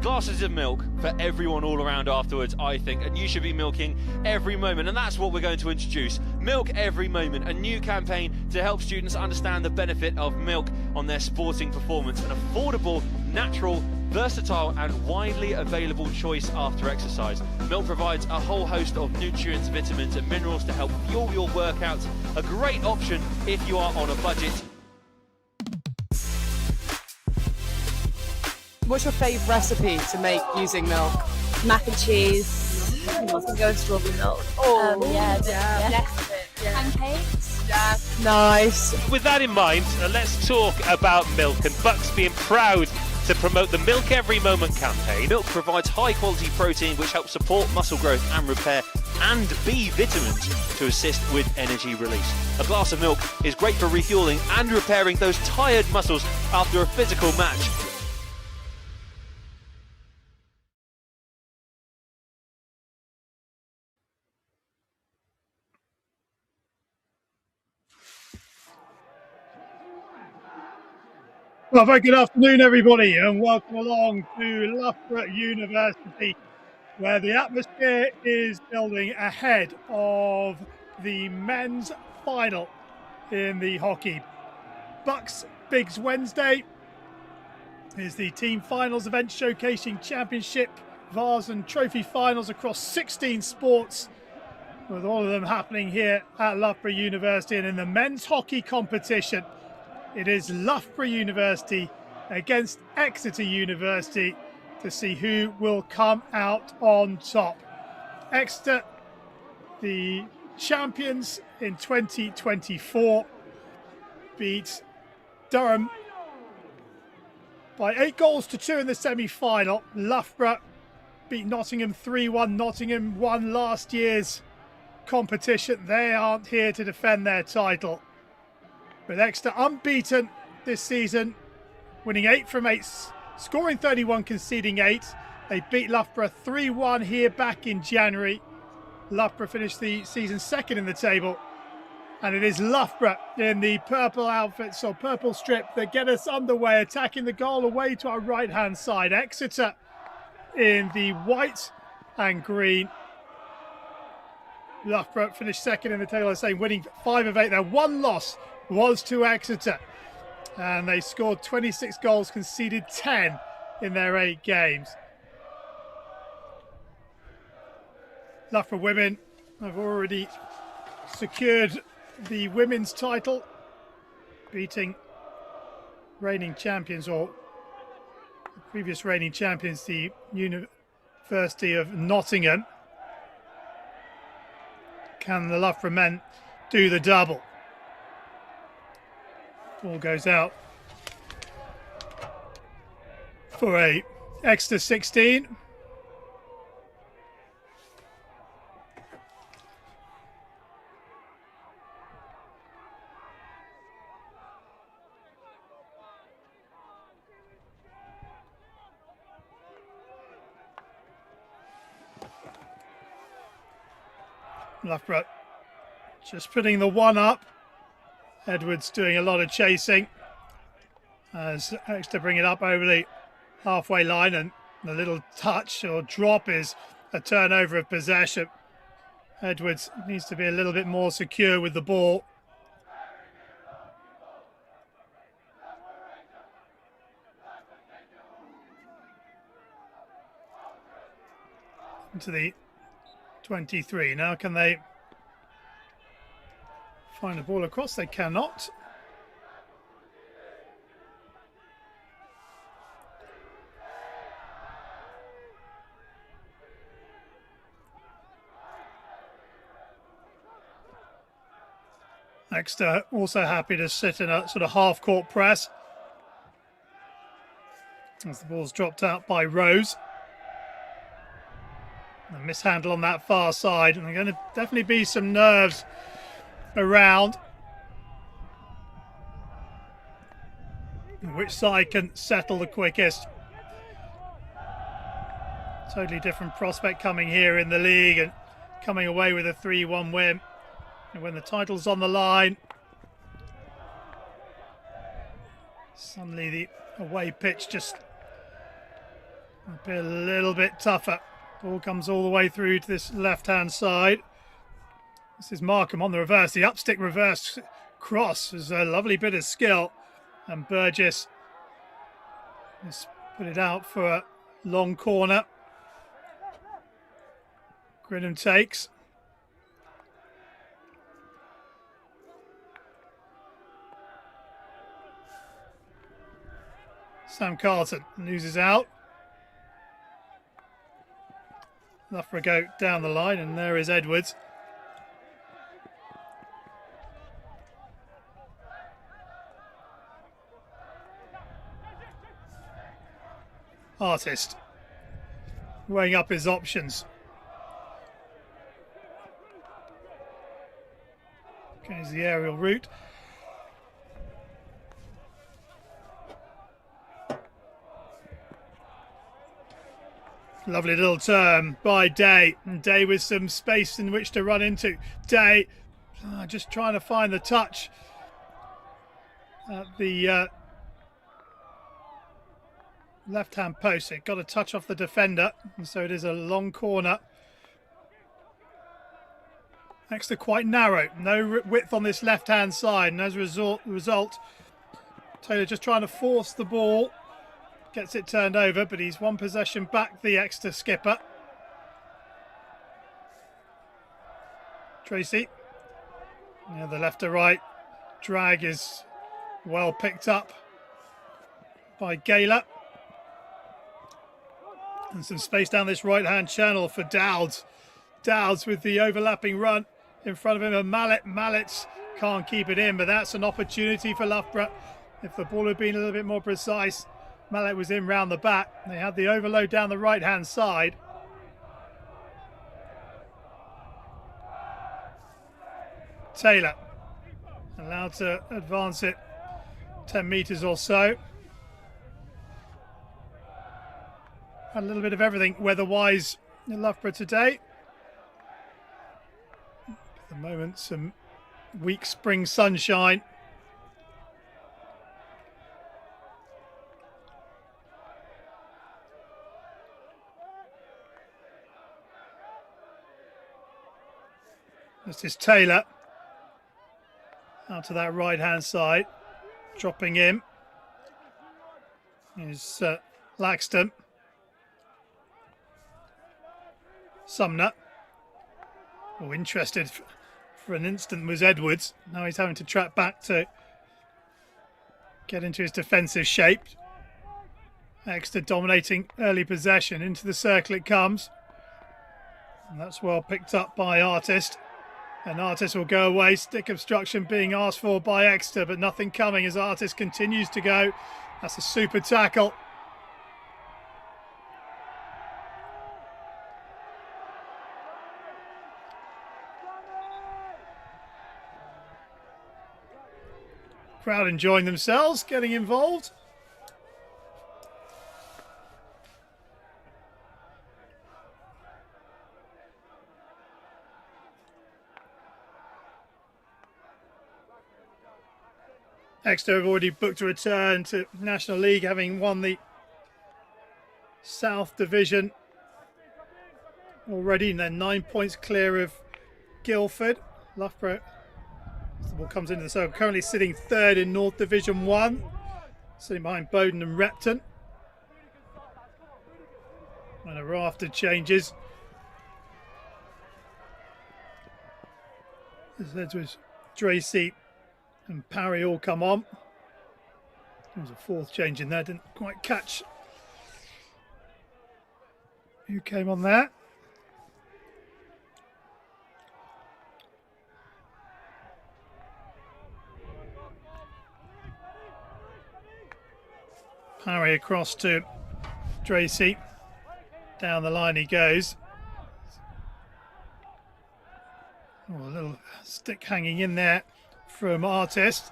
Glasses of milk for everyone all around afterwards, I think, and you should be milking every moment, and that's what we're going to introduce. Milk Every Moment, a new campaign to help students understand the benefit of milk on their sporting performance. An affordable, natural, versatile and widely available choice after exercise. Milk provides a whole host of nutrients, vitamins and minerals to help fuel your workouts. A great option if you are on a budget. What's your favourite recipe to make using milk? Mac and cheese. I was going to go with strawberry milk. Yeah. Pancakes. Yeah. Nice. With that in mind, let's talk about milk, and BUCS being proud to promote the Milk Every Moment campaign. Milk provides high quality protein which helps support muscle growth and repair, and B vitamins to assist with energy release. A glass of milk is great for refueling and repairing those tired muscles after a physical match. Well, very good afternoon, everybody, and welcome along to Loughborough University, where the atmosphere is building ahead of the men's final in the hockey. BUCS Big Wednesday is the team finals event showcasing championship, vase and trophy finals across 16 sports, with all of them happening here at Loughborough University. And in the men's hockey competition, it is Loughborough University against Exeter University to see who will come out on top. Exeter, the champions in 2024, beat Durham by 8-2 in the semi-final. Loughborough beat Nottingham 3-1. Nottingham won last year's competition. They aren't here to defend their title. With Exeter unbeaten this season, winning 8 from 8, scoring 31, conceding 8. They beat Loughborough 3-1 here back in January. Loughborough finished the season second in the table. And it is Loughborough in the purple outfits, or purple strip, that get us underway, attacking the goal away to our right-hand side. Exeter in the white and green. Loughborough finished second in the table, as I say, winning 5 of 8. Their one loss was to Exeter, and they scored 26 goals, conceded 10 in their 8 games. Loughborough women have already secured the women's title, beating reigning champions, or previous reigning champions, the University of Nottingham. Can the Loughborough men do the double? Ball goes out for a Exeter 16. Loughborough just putting the one up. Edwards doing a lot of chasing as Exeter bring it up over the halfway line, and the little touch or drop is a turnover of possession. Edwards needs to be a little bit more secure with the ball. Into the 23. Now can they find the ball across? They cannot. Exeter also happy to sit in a sort of half-court press as the ball's dropped out by Rose. A mishandle on that far side, and there's going to definitely be some nerves around which side can settle the quickest. Totally different prospect coming here in the league and coming away with a 3-1 win. And when the title's on the line, suddenly the away pitch just Be a little bit tougher. Ball comes all the way through to this left-hand side. This is Markham on the reverse. The upstick reverse cross is a lovely bit of skill. And Burgess has put it out for a long corner. Grinham takes. Sam Carlton loses out. Loughborough go down the line, and there is Edwards. Artist weighing up his options. Goes the aerial route. Lovely little turn by Day, and Day with some space in which to run into. Day just trying to find the touch at the left-hand post. It got a touch off the defender, and so it is a long corner. Exeter quite narrow, no width on this left-hand side, and as a result, Taylor just trying to force the ball. Gets it turned over, but he's one possession back, the Exeter skipper. Tracy. Now the left to right. Drag is well picked up by Gaylor. And some space down this right-hand channel for Dowds. Dowds with the overlapping run in front of him. And Mallett's can't keep it in, but that's an opportunity for Loughborough. If the ball had been a little bit more precise, Mallett was in round the back. They had the overload down the right-hand side. Taylor allowed to advance it 10 metres or so. Had a little bit of everything weather-wise in Loughborough today. At the moment, some weak spring sunshine. This is Taylor out to that right-hand side, dropping in is Laxton. Sumner. Oh, interested for an instant was Edwards. Now he's having to track back to get into his defensive shape. Exeter dominating early possession. Into the circle it comes. And that's well picked up by Artist. And Artist will go away. Stick obstruction being asked for by Exeter, but nothing coming as Artist continues to go. That's a super tackle. Crowd enjoying themselves, getting involved. Exeter have already booked a return to National League, having won the South Division already, and they're 9 points clear of Guildford. Loughborough, as the ball comes into the circle, currently sitting third in North Division 1, sitting behind Bowden and Repton. And a raft of changes. As Edwards, Tracy and Parry all come on. There was a fourth change in there, didn't quite catch who came on there. Parry across to Tracy. Down the line he goes. Oh, a little stick hanging in there from Artist.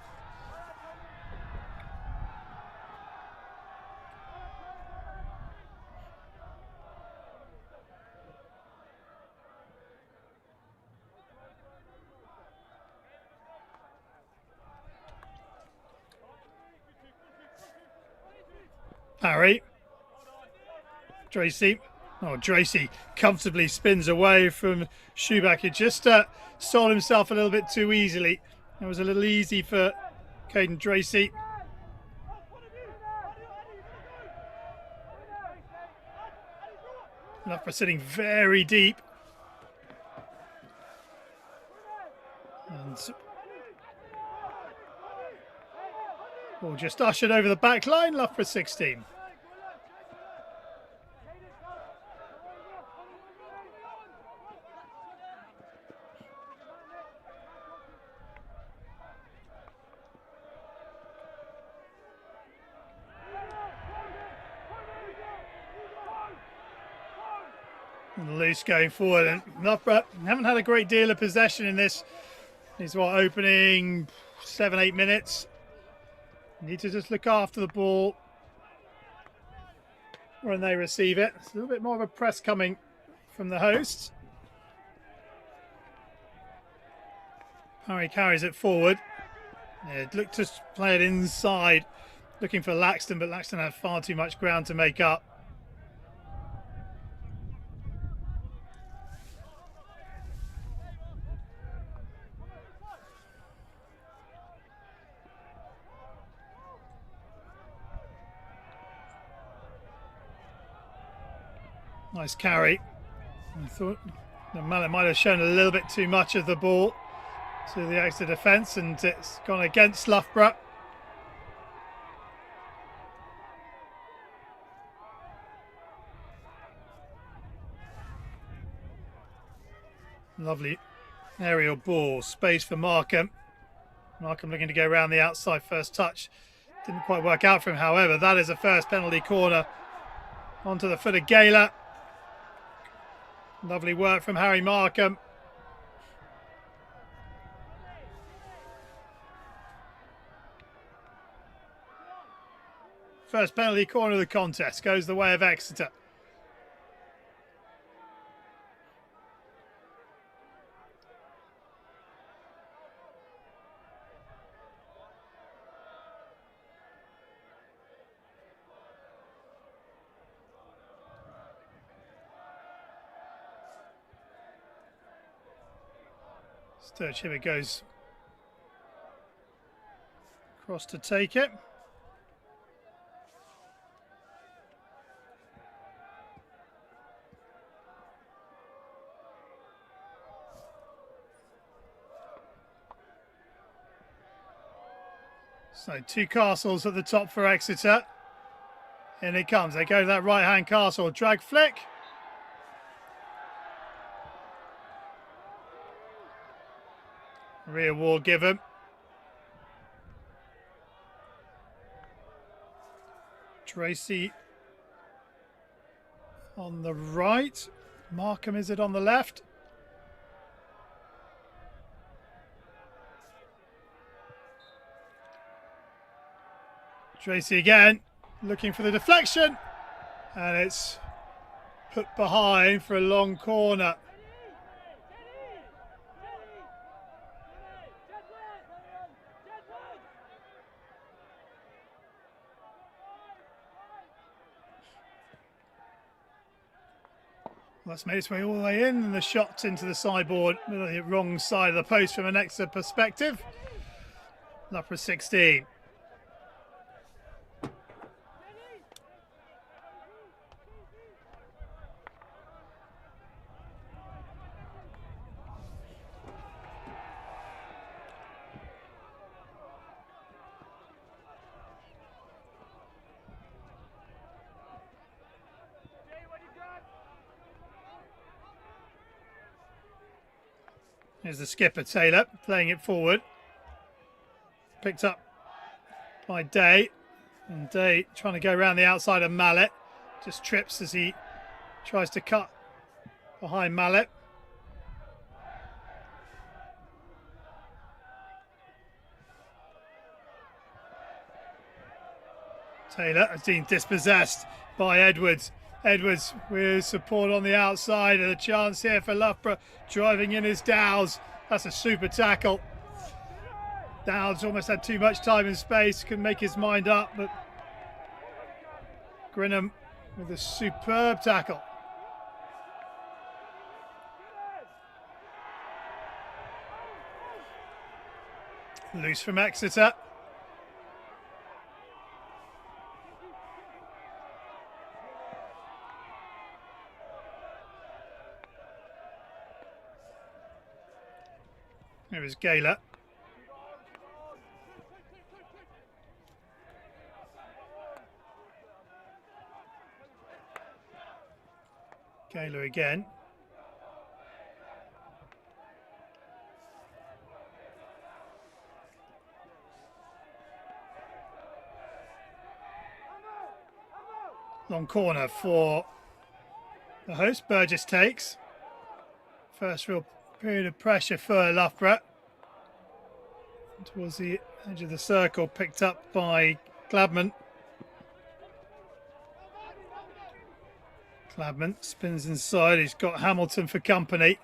Parry. Tracy. Oh, Tracy comfortably spins away from Schubach. He just stole himself a little bit too easily. It was a little easy for Caden Tracy. Loughborough sitting very deep. And ball just ushered over the back line. Loughborough 16. Loose going forward, and Loughborough haven't had a great deal of possession in this. These are opening 7-8 minutes. Need to just look after the ball when they receive it. It's a little bit more of a press coming from the hosts. Harry carries it forward. Yeah, looked to play it inside, looking for Laxton, but Laxton had far too much ground to make up. Nice carry. I thought the Mallet might have shown a little bit too much of the ball to the Exeter defence, and it's gone against Loughborough. Lovely aerial ball, space for Markham. Markham looking to go around the outside, first touch. Didn't quite work out for him, however. That is a first penalty corner onto the foot of Gaylor. Lovely work from Harry Markham. First penalty corner of the contest goes the way of Exeter. Sturchibber goes across to take it. So two Castles at the top for Exeter. In it comes. They go to that right-hand Castle. Drag flick. Rear wall given. Tracy on the right. Markham, is it on the left? Tracy again, looking for the deflection. And it's put behind for a long corner. That's made its way all the way in, and the shot's into the sideboard, the wrong side of the post from an Exeter perspective. Loughborough 16. Here's the skipper, Taylor, playing it forward. Picked up by Day. And Day trying to go around the outside of Mallet. Just trips as he tries to cut behind Mallet. Taylor has been dispossessed by Edwards. Edwards with support on the outside, and a chance here for Loughborough. Driving in is Dowds. That's a super tackle. Dowds almost had too much time and space, couldn't make his mind up, but Grinham with a superb tackle. Loose from Exeter. Here is Gaylor. Gaylor again. Long corner for the host. Burgess takes. First real period of pressure for Loughborough. Towards the edge of the circle, picked up by Gladman. Gladman spins inside. He's got Hamilton for company.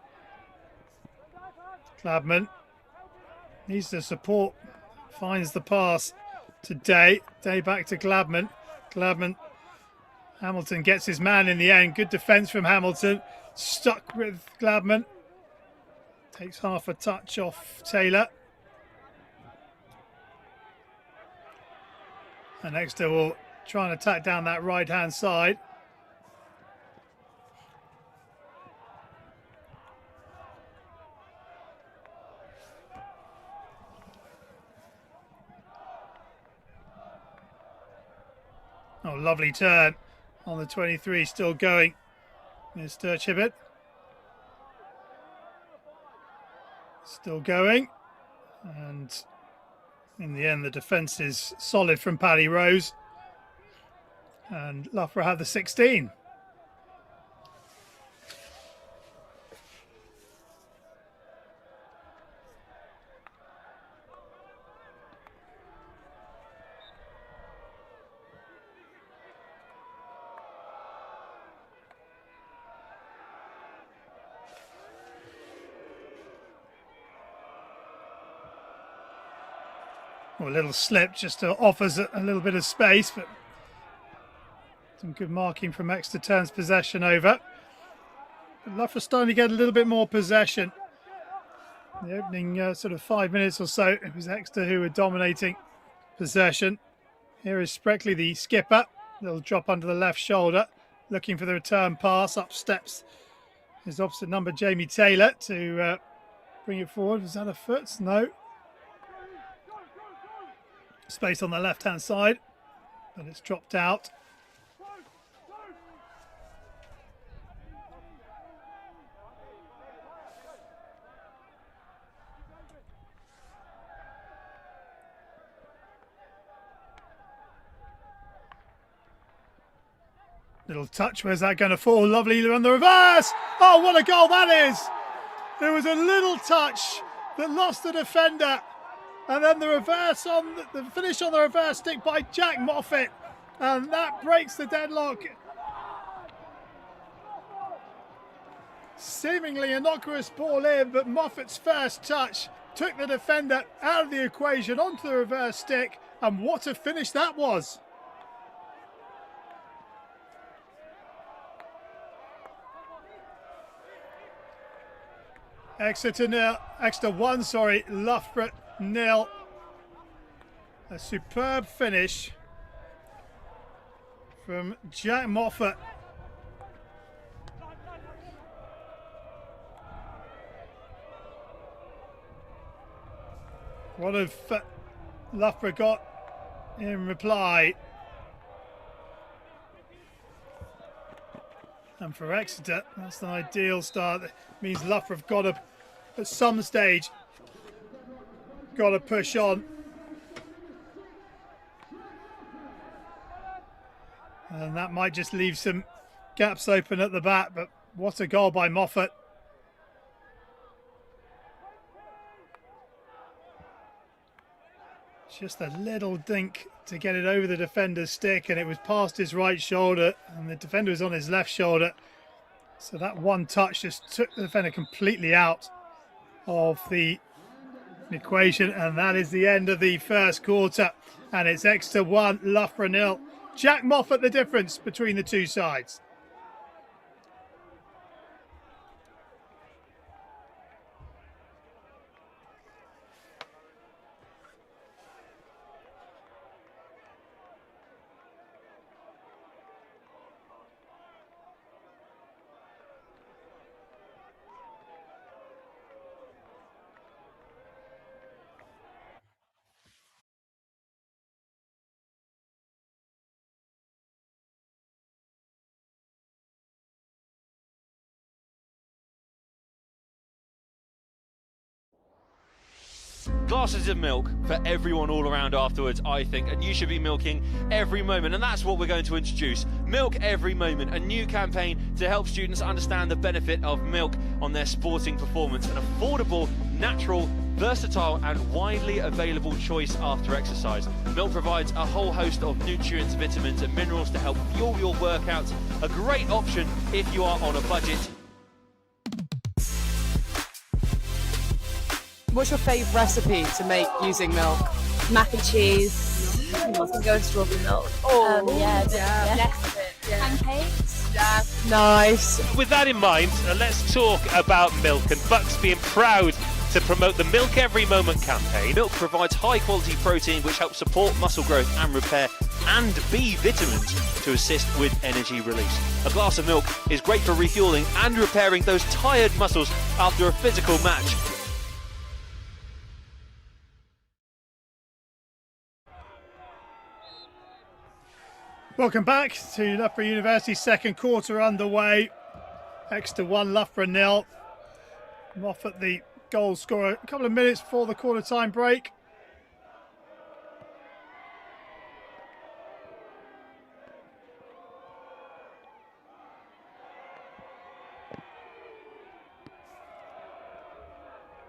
Gladman needs the support. Finds the pass to Day. Day back to Gladman. Gladman. Hamilton gets his man in the end. Good defence from Hamilton. Stuck with Gladman. Takes half a touch off Taylor. And Exeter will try and attack down that right-hand side. Oh, lovely turn on the 23, still going. Here's Sturchibit. Still going. And in the end, the defence is solid from Paddy Rose. And Loughborough have the 16. Well, a little slip just offers a little bit of space, but some good marking from Exeter, turns possession over. But Loughborough starting to get a little bit more possession. The opening sort of 5 minutes or so, it was Exeter who were dominating possession. Here is Spreckley, the skipper. Little drop under the left shoulder, looking for the return pass. Up steps his opposite number, Jamie Taylor, to bring it forward. Was that a foot? No. Space on the left-hand side, but it's dropped out. Little touch, where's that going to fall? Lovely on the reverse! Oh, what a goal that is! There was a little touch that lost the defender. And then the reverse on the finish on the reverse stick by Jack Moffat, and that breaks the deadlock. Seemingly innocuous ball in, but Moffat's first touch took the defender out of the equation onto the reverse stick, and what a finish that was. Exeter 1, Loughborough 0. A superb finish from Jack Moffat. What have Loughborough got in reply? And for Exeter, that's an ideal start. That means Loughborough have got to, at some stage, got to push on. And that might just leave some gaps open at the back, but what a goal by Moffat. Just a little dink to get it over the defender's stick, and it was past his right shoulder, and the defender was on his left shoulder. So that one touch just took the defender completely out of the equation, and that is the end of the first quarter. And it's Exeter 1, Loughborough 0. Jack Moffat the difference between the two sides. Glasses of milk for everyone all around afterwards, I think, and you should be milking every moment, and that's what we're going to introduce. Milk Every Moment, a new campaign to help students understand the benefit of milk on their sporting performance. An affordable, natural, versatile and widely available choice after exercise. Milk provides a whole host of nutrients, vitamins and minerals to help fuel your workouts. A great option if you are on a budget. What's your favourite recipe to make using milk? Mac and cheese. I can go with strawberry milk. Pancakes. Yeah. Nice. With that in mind, let's talk about milk, and BUCS being proud to promote the Milk Every Moment campaign. Milk provides high quality protein which helps support muscle growth and repair, and B vitamins to assist with energy release. A glass of milk is great for refueling and repairing those tired muscles after a physical match. Welcome back to Loughborough University, second quarter underway. Exeter 1, Loughborough 0. Moffat the goal scorer a couple of minutes before the quarter time break.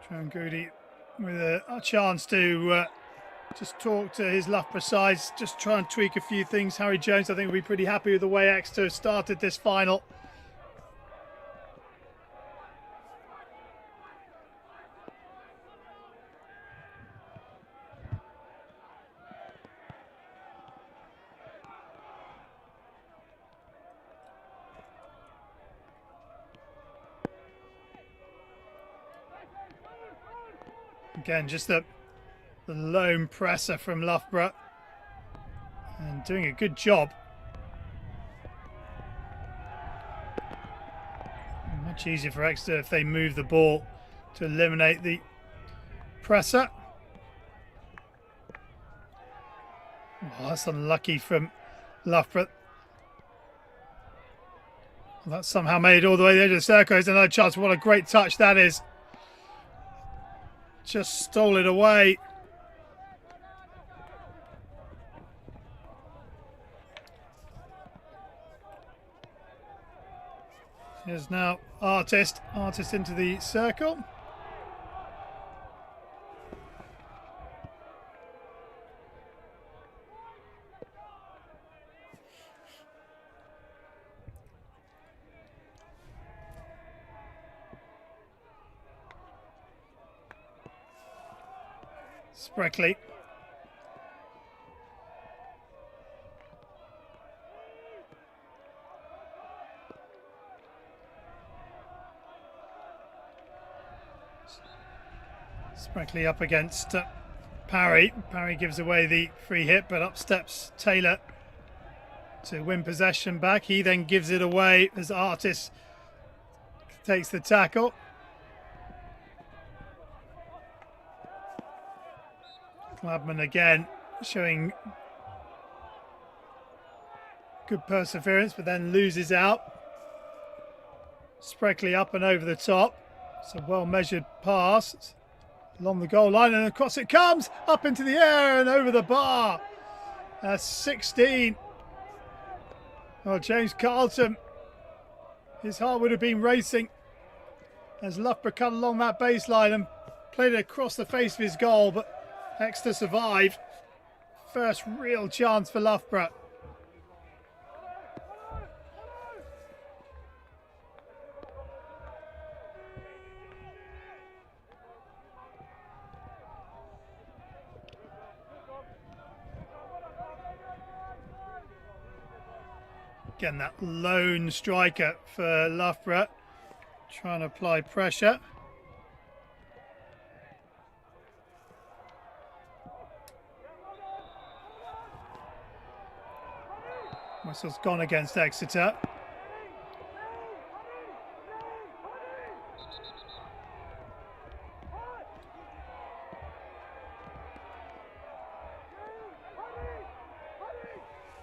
Trangudi with a chance to just talk to his Loughborough sides, just try and tweak a few things. Harry Jones, I think, will be pretty happy with the way Exeter started this final. Again, just the lone presser from Loughborough and doing a good job. Much easier for Exeter if they move the ball to eliminate the presser. Oh, that's unlucky from Loughborough. Well, that somehow made it all the way to the edge of the circle. There's another chance. What a great touch that is. Just stole it away. Here's now Artist into the circle. Spreckley. Spreckley up against Parry. Parry gives away the free hit, but up steps Taylor to win possession back. He then gives it away as Artist takes the tackle. Clubman again showing good perseverance, but then loses out. Spreckley up and over the top. It's a well measured pass along the goal line, and across it comes, up into the air and over the bar. 16. Oh, James Carlton, his heart would have been racing as Loughborough cut along that baseline and played it across the face of his goal, but Exeter survived. First real chance for Loughborough. Again, that lone striker for Loughborough, trying to apply pressure. Whistle's gone against Exeter.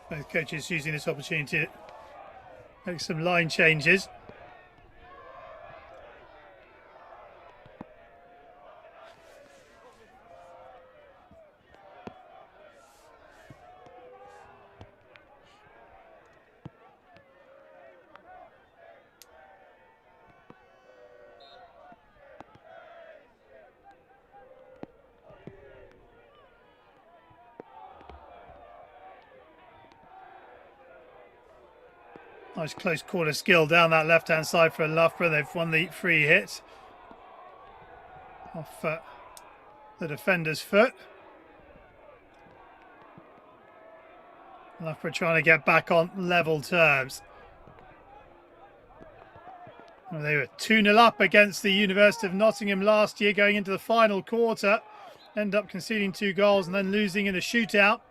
Both coaches using this opportunity to make some line changes. Nice close corner skill down that left-hand side for Loughborough. They've won the free hit off the defender's foot. Loughborough trying to get back on level terms. Well, they were 2-0 up against the University of Nottingham last year going into the final quarter. End up conceding 2 goals and then losing in a shootout.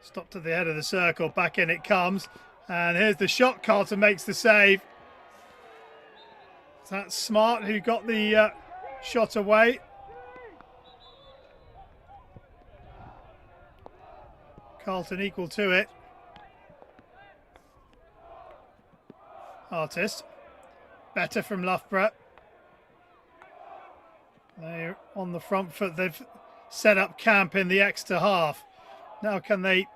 Stopped at the head of the circle, back in it comes. And here's the shot, Carlton makes the save. That's Smart who got the shot away. Carlton equal to it. Artist. Better from Loughborough. They're on the front foot. They've set up camp in the Exeter half. Now can they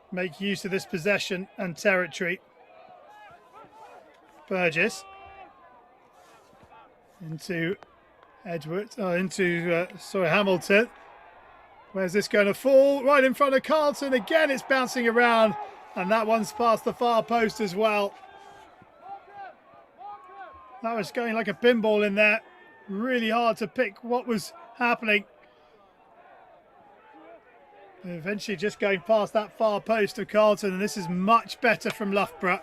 make use of this possession and territory? Burgess into Hamilton. Where's this going to fall? Right in front of Carlton. Again, it's bouncing around, and that one's past the far post as well. That was going like a pinball in there. Really hard to pick what was happening. Eventually just going past that far post of Carlton, and this is much better from Loughborough.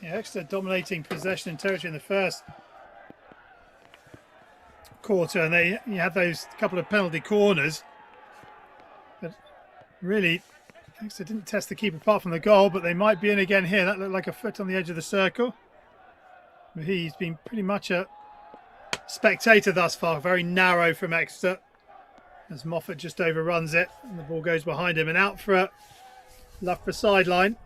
Yeah, Exeter dominating possession and territory in the first quarter, and you had those couple of penalty corners. But really, Exeter didn't test the keeper apart from the goal, but they might be in again here. That looked like a foot on the edge of the circle. But he's been pretty much a spectator thus far, very narrow from Exeter, as Moffat just overruns it and the ball goes behind him and out for a Loughborough sideline.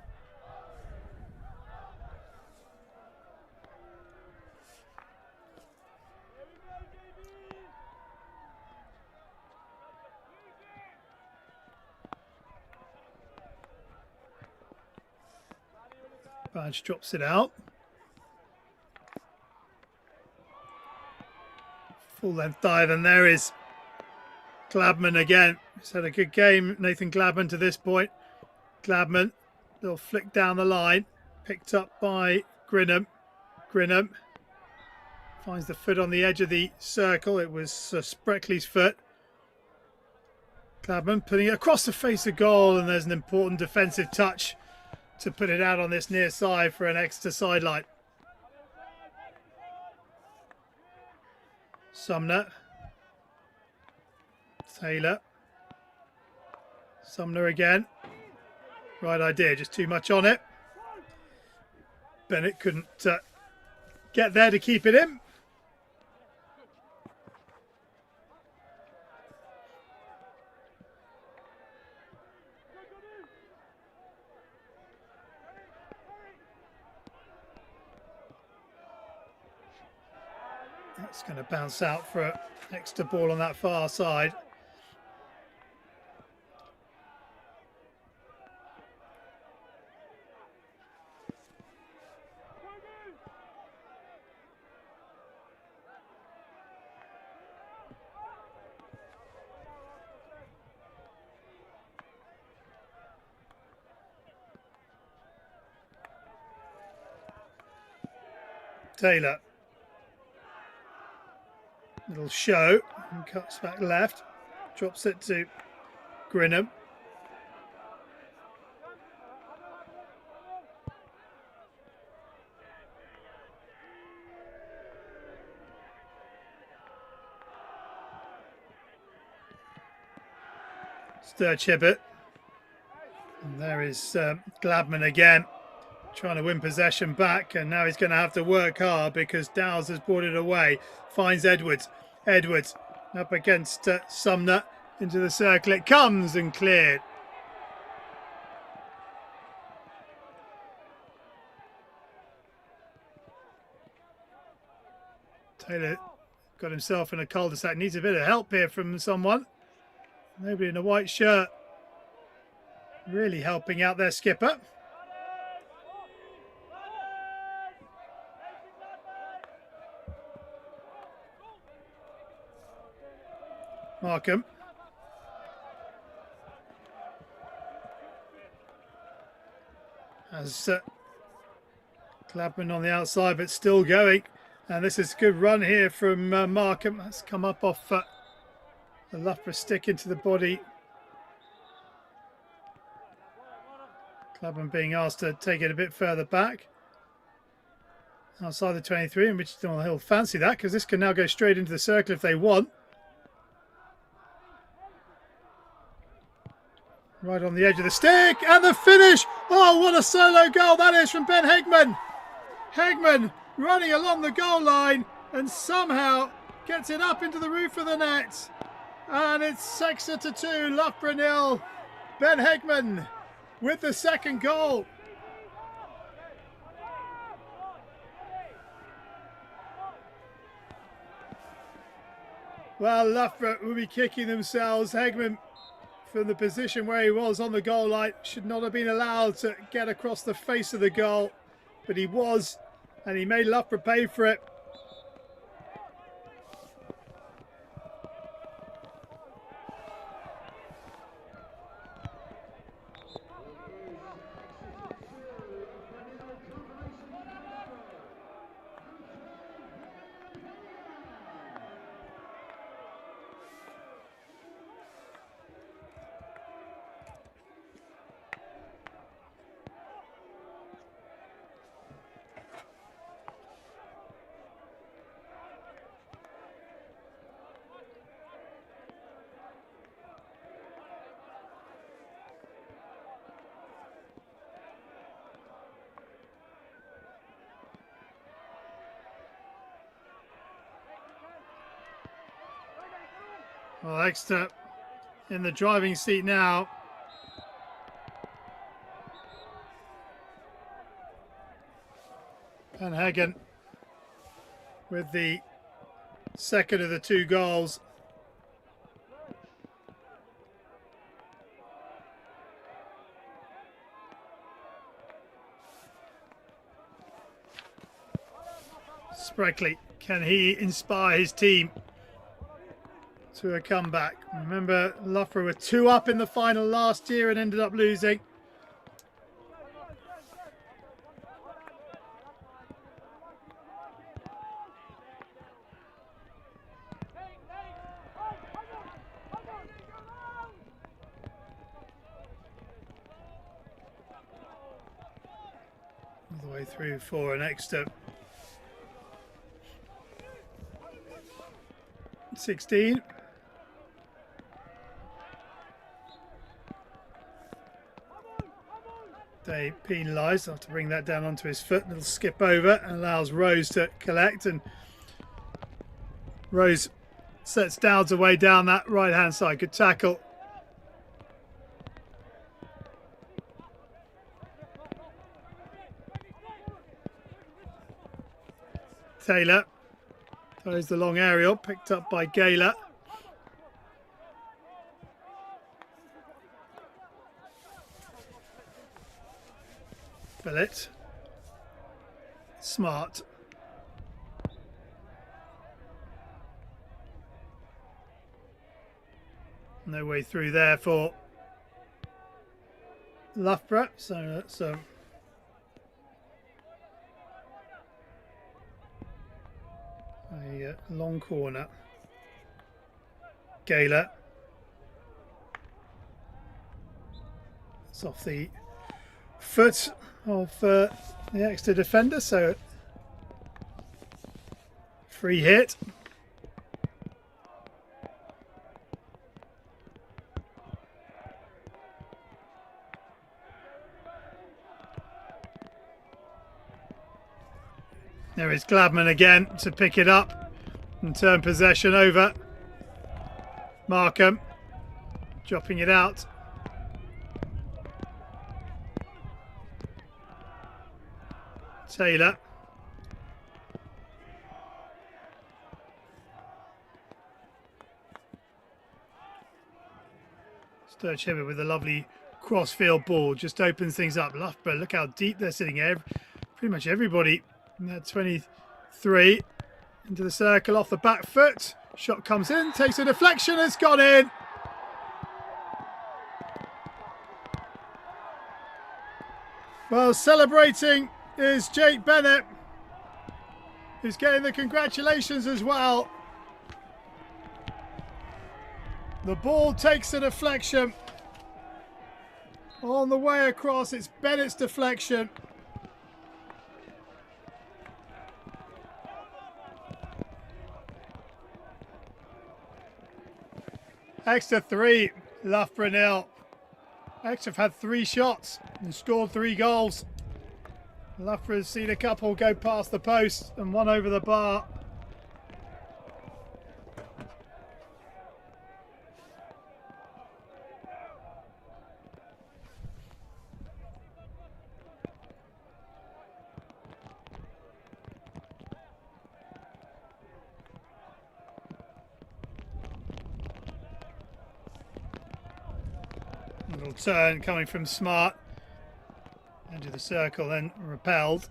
Badge drops it out. Full length dive, and there is Gladman again. He's had a good game, Nathan Gladman, to this point. Gladman, little flick down the line, picked up by Grinham. Grinham finds the foot on the edge of the circle. It was Spreckley's foot. Gladman putting it across the face of goal, and there's an important defensive touch to put it out on this near side for an Exeter sideline. Sumner. Taylor. Sumner again. Right idea, just too much on it. Bennett couldn't get there to keep it in. That's going to bounce out for an extra ball on that far side. Taylor. Little show and cuts back left. Drops it to Grinham. Sturchibbett. And there is Gladman again, trying to win possession back, and now he's going to have to work hard because Dowles has brought it away. Finds Edwards. Edwards up against Sumner, into the circle. It comes and cleared. Taylor got himself in a cul-de-sac. Needs a bit of help here from someone. Nobody in a white shirt really helping out their skipper. Markham. Has Gladman on the outside, but still going. And this is a good run here from Markham. That's come up off the Loughborough stick into the body. Gladman being asked to take it a bit further back. Outside the 23, and which he'll fancy that because this can now go straight into the circle if they want. Right on the edge of the stick, and the finish! Oh, what a solo goal that is from Ben Hegman! Hegman running along the goal line and somehow gets it up into the roof of the net. And it's Exeter 2, Loughborough 0. Ben Hegman with the second goal. Well, Loughborough will be kicking themselves. Hegman, from the position where he was on the goal line, should not have been allowed to get across the face of the goal, but he was, and he made Loughborough pay for it. Well, Exeter in the driving seat now. Van Hagen with the second of the two goals. Spreckley, can he inspire his team to a comeback? Remember, Loughborough were 2 up in the final last year and ended up losing. All the way through for an Exeter. 16. They penalised. I'll have to bring that down onto his foot. Little skip over and allows Rose to collect, and Rose sets Dowds away down that right hand side. Good tackle. Taylor throws the long aerial, picked up by Gaylor. Billet. Smart. No way through there for Loughborough. So that's Long corner. Gayler. It's off the foot of the Exeter defender, so free hit. There is Gladman again to pick it up and turn possession over. Markham dropping it out. Taylor. Sturge Hibbert with a lovely cross-field ball. Just opens things up. Loughborough, look how deep they're sitting here. Pretty much everybody in that 23. Into the circle off the back foot. Shot comes in, takes a deflection, it's gone in. Well, celebrating is Jake Bennett, who's getting the congratulations as well. The ball takes a deflection. On the way across, it's Bennett's deflection. Exeter 3, Loughborough 0. Exeter have had 3 shots and scored 3 goals. Loughborough has seen a couple go past the post and one over the bar. Little turn coming from Smart. Into the circle, then repelled.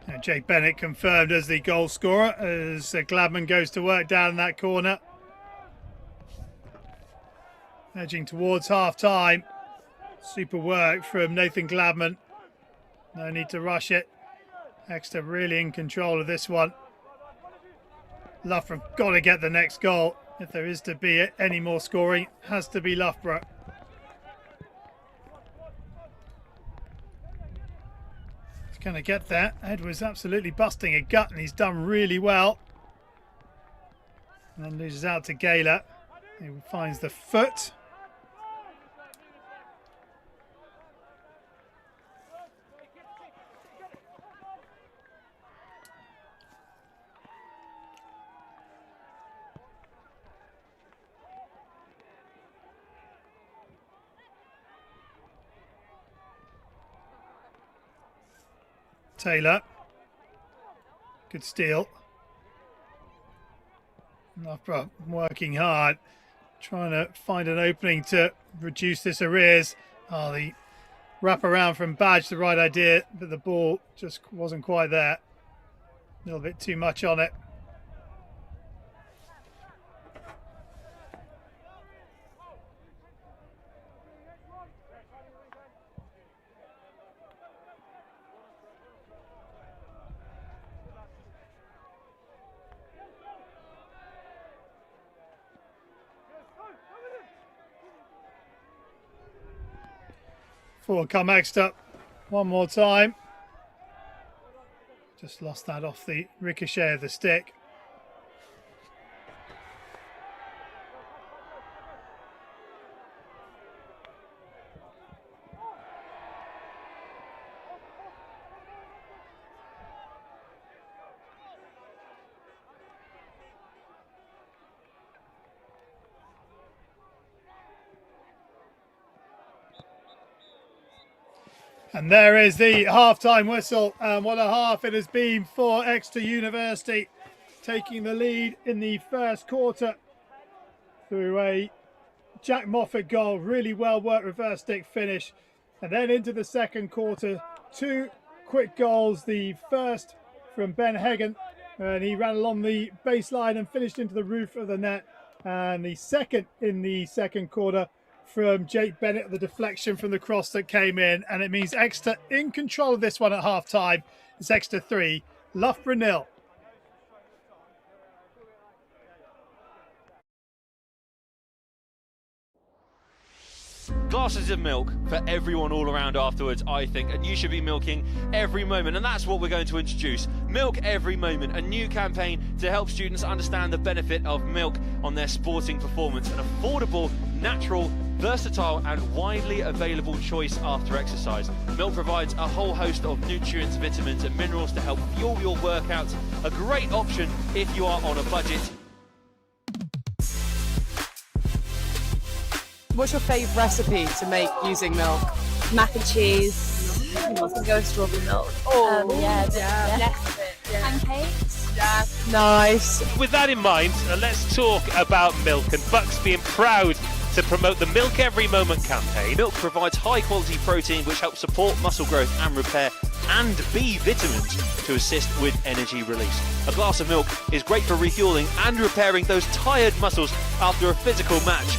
And Jake Bennett confirmed as the goal scorer as Gladman goes to work down in that corner. Edging towards half-time. Super work from Nathan Gladman. No need to rush it. Exeter really in control of this one. Loughborough have got to get the next goal. If there is to be any more scoring, has to be Loughborough. He's going to get there. Edwards absolutely busting a gut and he's done really well. And then loses out to Gayler. He finds the foot. Taylor, good steal. Loughborough working hard, trying to find an opening to reduce this arrears. Oh, the wrap around from Badge, the right idea, but the ball just wasn't quite there. A little bit too much on it. Forward come Exeter one more time. Just lost that off the ricochet of the stick. And there is the half-time whistle, and what a half it has been for Exeter University, taking the lead in the first quarter through a Jack Moffat goal, really well worked reverse stick finish, and then into the second quarter, 2 quick goals, the first from Ben Hagan and he ran along the baseline and finished into the roof of the net. And the second in the second quarter from Jake Bennett, the deflection from the cross that came in, and it means Exeter in control of this one at half time. It's Exeter 3, Loughborough 0. Glasses of milk for everyone all around afterwards, I think, and you should be milking every moment, and that's what we're going to introduce. Milk Every Moment, a new campaign to help students understand the benefit of milk on their sporting performance. An affordable, natural, versatile and widely available choice after exercise. Milk provides a whole host of nutrients, vitamins and minerals to help fuel your workouts. A great option if you are on a budget. What's your favourite recipe to make using milk? Mac and cheese. I can go with strawberry milk. Pancakes. Yeah. Nice. With that in mind, let's talk about milk, and BUCS being proud to promote the Milk Every Moment campaign. Milk provides high quality protein which helps support muscle growth and repair, and B vitamins to assist with energy release. A glass of milk is great for refueling and repairing those tired muscles after a physical match.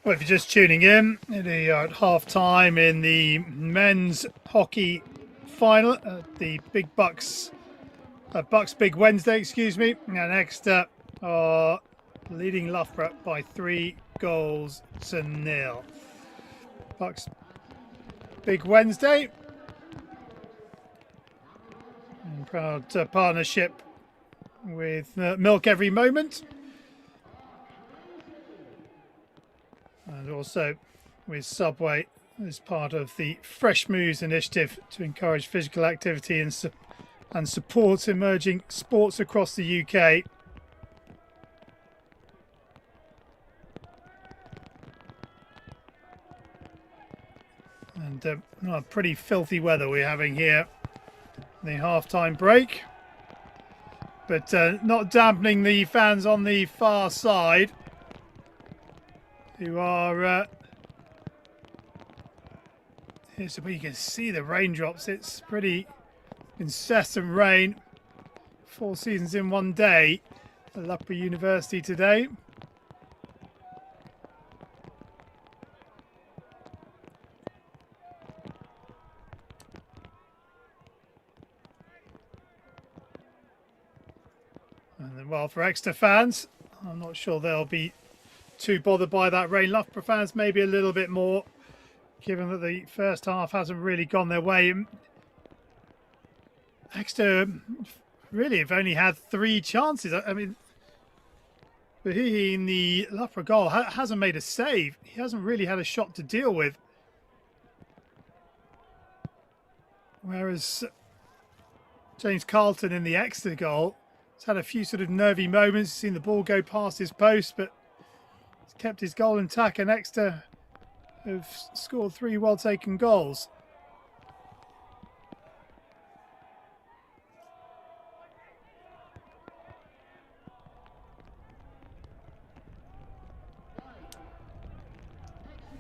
Well, if you're just tuning in, we are at half-time in the men's hockey final at the Big BUCS Big Wednesday, excuse me. And Exeter are leading Loughborough by 3-0. BUCS Big Wednesday. And proud partnership with Milk Every Moment. And also with Subway as part of the Fresh Moves initiative to encourage physical activity and support emerging sports across the UK. And pretty filthy weather we're having here. The half-time break. But not dampening the fans on the far side, who are here, so you can see the raindrops. It's pretty incessant rain. 4 seasons in one day at Loughborough University today. And then, well, for Exeter fans, I'm not sure they'll be too bothered by that rain. Loughborough fans maybe a little bit more, given that the first half hasn't really gone their way. Exeter really have only had 3 chances. I mean, but he in the Loughborough goal hasn't made a save. He hasn't really had a shot to deal with. Whereas James Carlton in the Exeter goal has had a few sort of nervy moments, seen the ball go past his post, but he's kept his goal intact, and Exeter have scored 3 well-taken goals.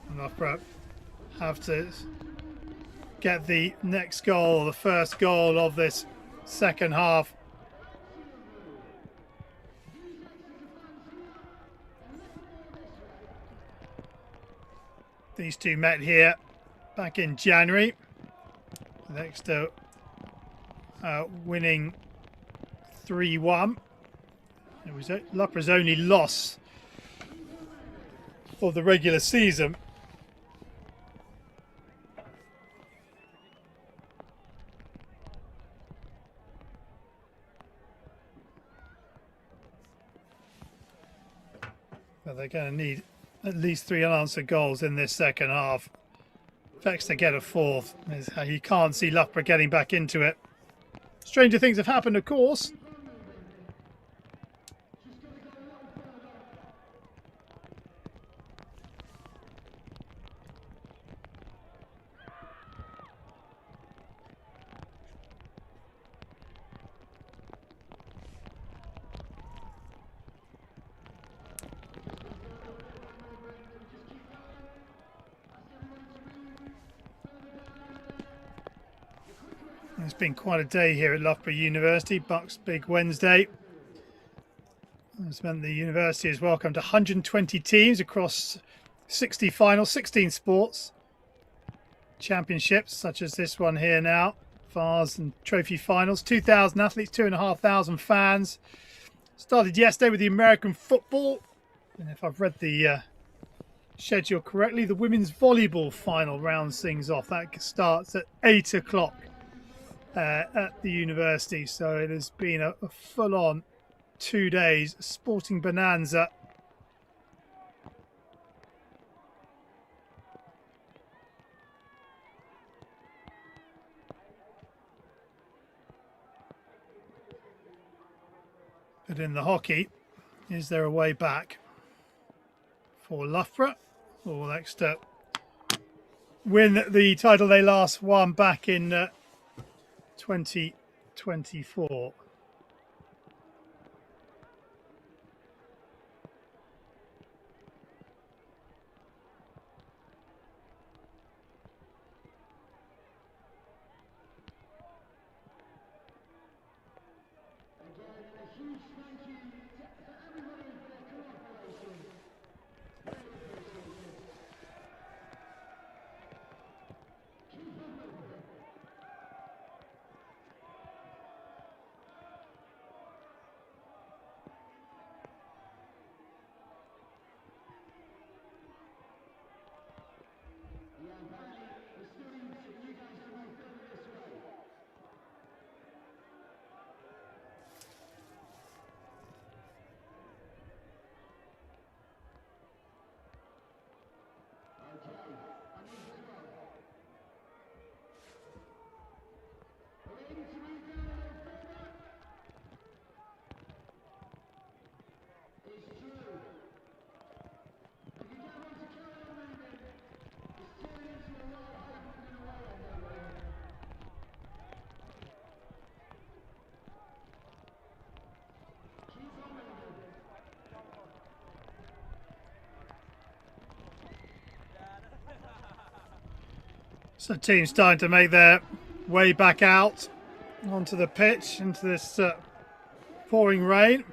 And Loughborough have to get the next goal, the first goal of this second half. These two met here back in January. Exeter winning 3-1. It was Loughborough's only loss of the regular season. But they're going to need at least 3 unanswered goals in this second half. If Exeter get a 4th, you can't see Loughborough getting back into it. Stranger things have happened, of course. It's been quite a day here at Loughborough University, BUCS Big Wednesday. It's meant the university has welcomed 120 teams across 60 finals, 16 sports, championships such as this one here now, Vars and trophy finals, 2,000 athletes, 2,500 fans. Started yesterday with the American football, and if I've read the schedule correctly, the women's volleyball final rounds things off. That starts at 8 o'clock. At the university, so it has been a full-on 2 days sporting bonanza. But in the hockey, is there a way back for Loughborough? Or Exeter win the title they last won back in 2024. So teams starting to make their way back out onto the pitch into this pouring rain.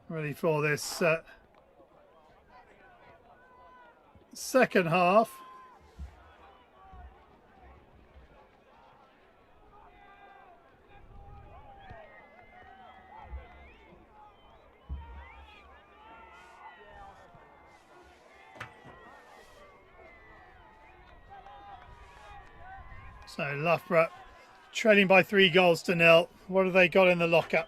Ready for this second half. So Loughborough trailing by 3-0. What have they got in the locker?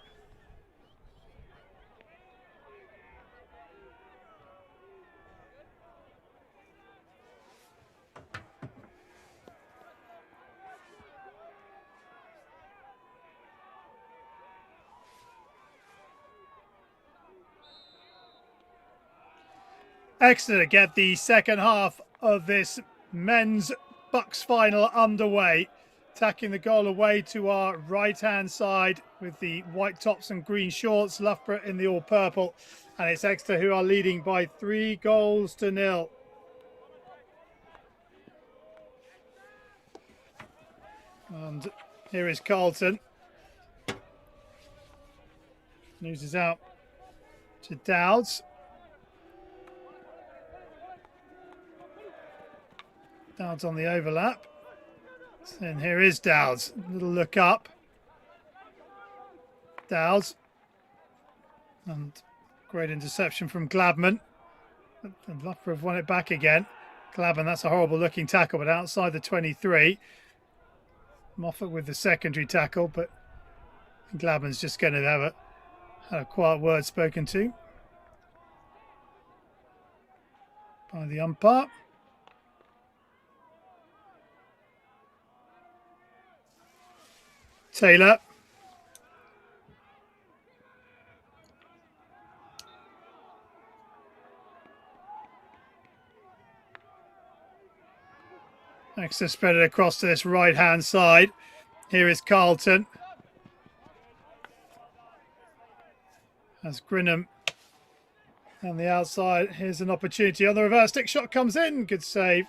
Exeter get the second half of this men's BUCS final underway. Attacking the goal away to our right-hand side with the white tops and green shorts. Loughborough in the all-purple. And it's Exeter who are leading by 3-0. And here is Carlton. News is out to Dowds. Dowds on the overlap. And here is Dowds. A little look up. Dowds. And great interception from Glabman. And Loughborough have won it back again. Glabman, that's a horrible looking tackle, but outside the 23. Moffat with the secondary tackle, but Glabman's just going to have a quiet word spoken to by the umpire. Taylor. Exeter spread it across to this right-hand side. Here is Carlton. As Grinham on the outside. Here's an opportunity on the reverse stick shot comes in. Good save.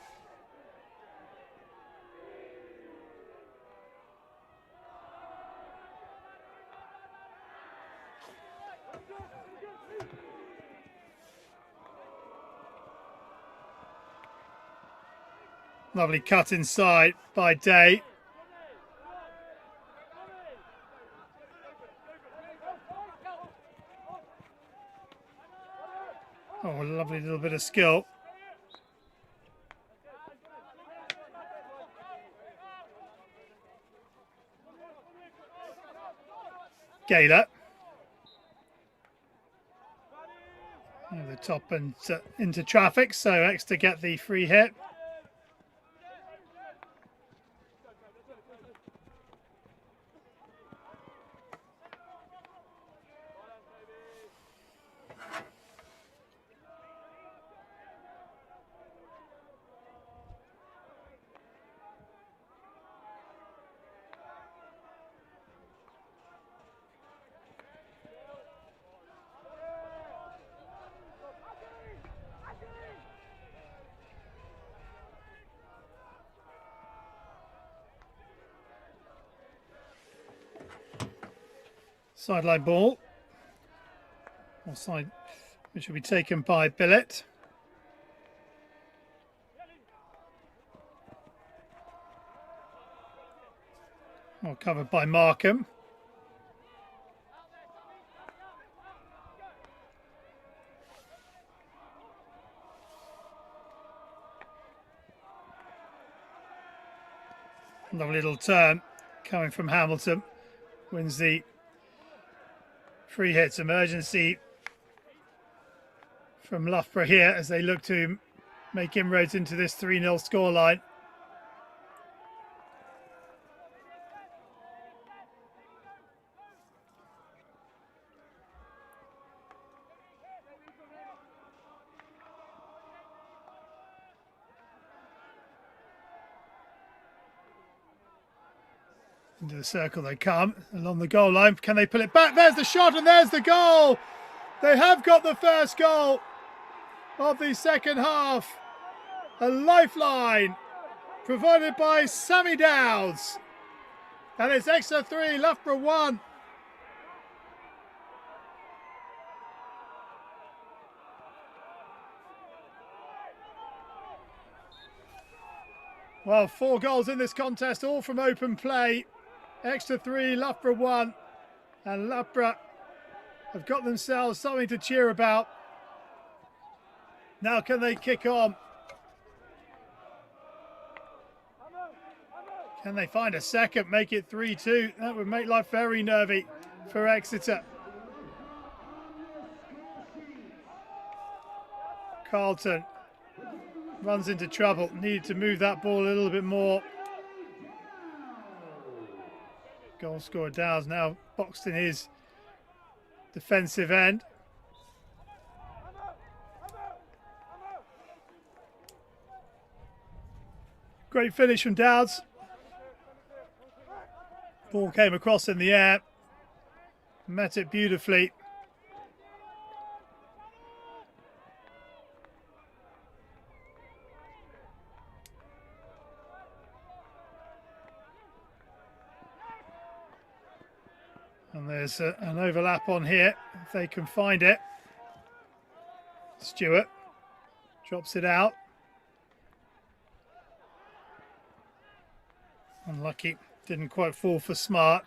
Lovely cut inside by Day. Oh, a lovely little bit of skill. Gaylor. Over the top and into traffic, so Exeter get the free hit. Sideline ball. Offside, which will be taken by Billett. Well covered by Markham. Lovely little turn coming from Hamilton. Wins the free hits. Emergency from Loughborough here as they look to make inroads into this 3-0 scoreline. Into the circle they come, along the goal line. Can they pull it back? There's the shot and there's the goal. They have got the first goal of the second half. A lifeline provided by Sammy Dowds. And it's extra 3, Loughborough 1. Well, 4 goals in this contest, all from open play. Extra 3, Loughborough 1. And Loughborough have got themselves something to cheer about. Now can they kick on? Can they find a second, make it 3-2? That would make life very nervy for Exeter. Carlton runs into trouble, needed to move that ball a little bit more. Goal scorer Dowds now boxed in his defensive end. Great finish from Dowds. Ball came across in the air, met it beautifully. And there's an overlap on here, if they can find it. Stewart drops it out. Unlucky, didn't quite fall for Smart.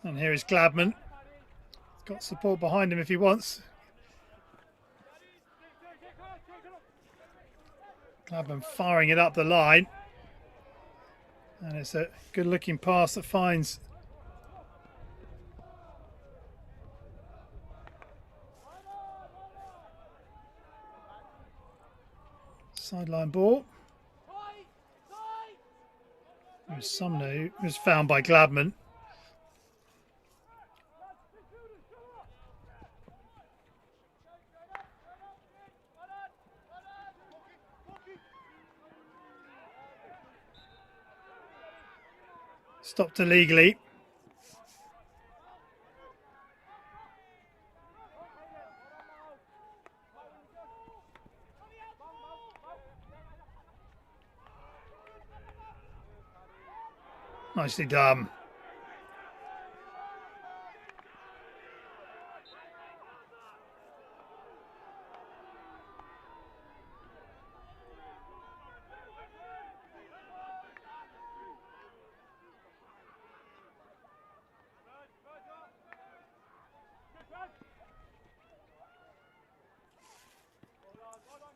And here is Gladman. He's got support behind him if he wants. Gladman firing it up the line. And it's a good looking pass that finds sideline ball. There's Sumner who was found by Gladman. Stopped illegally. Nicely done.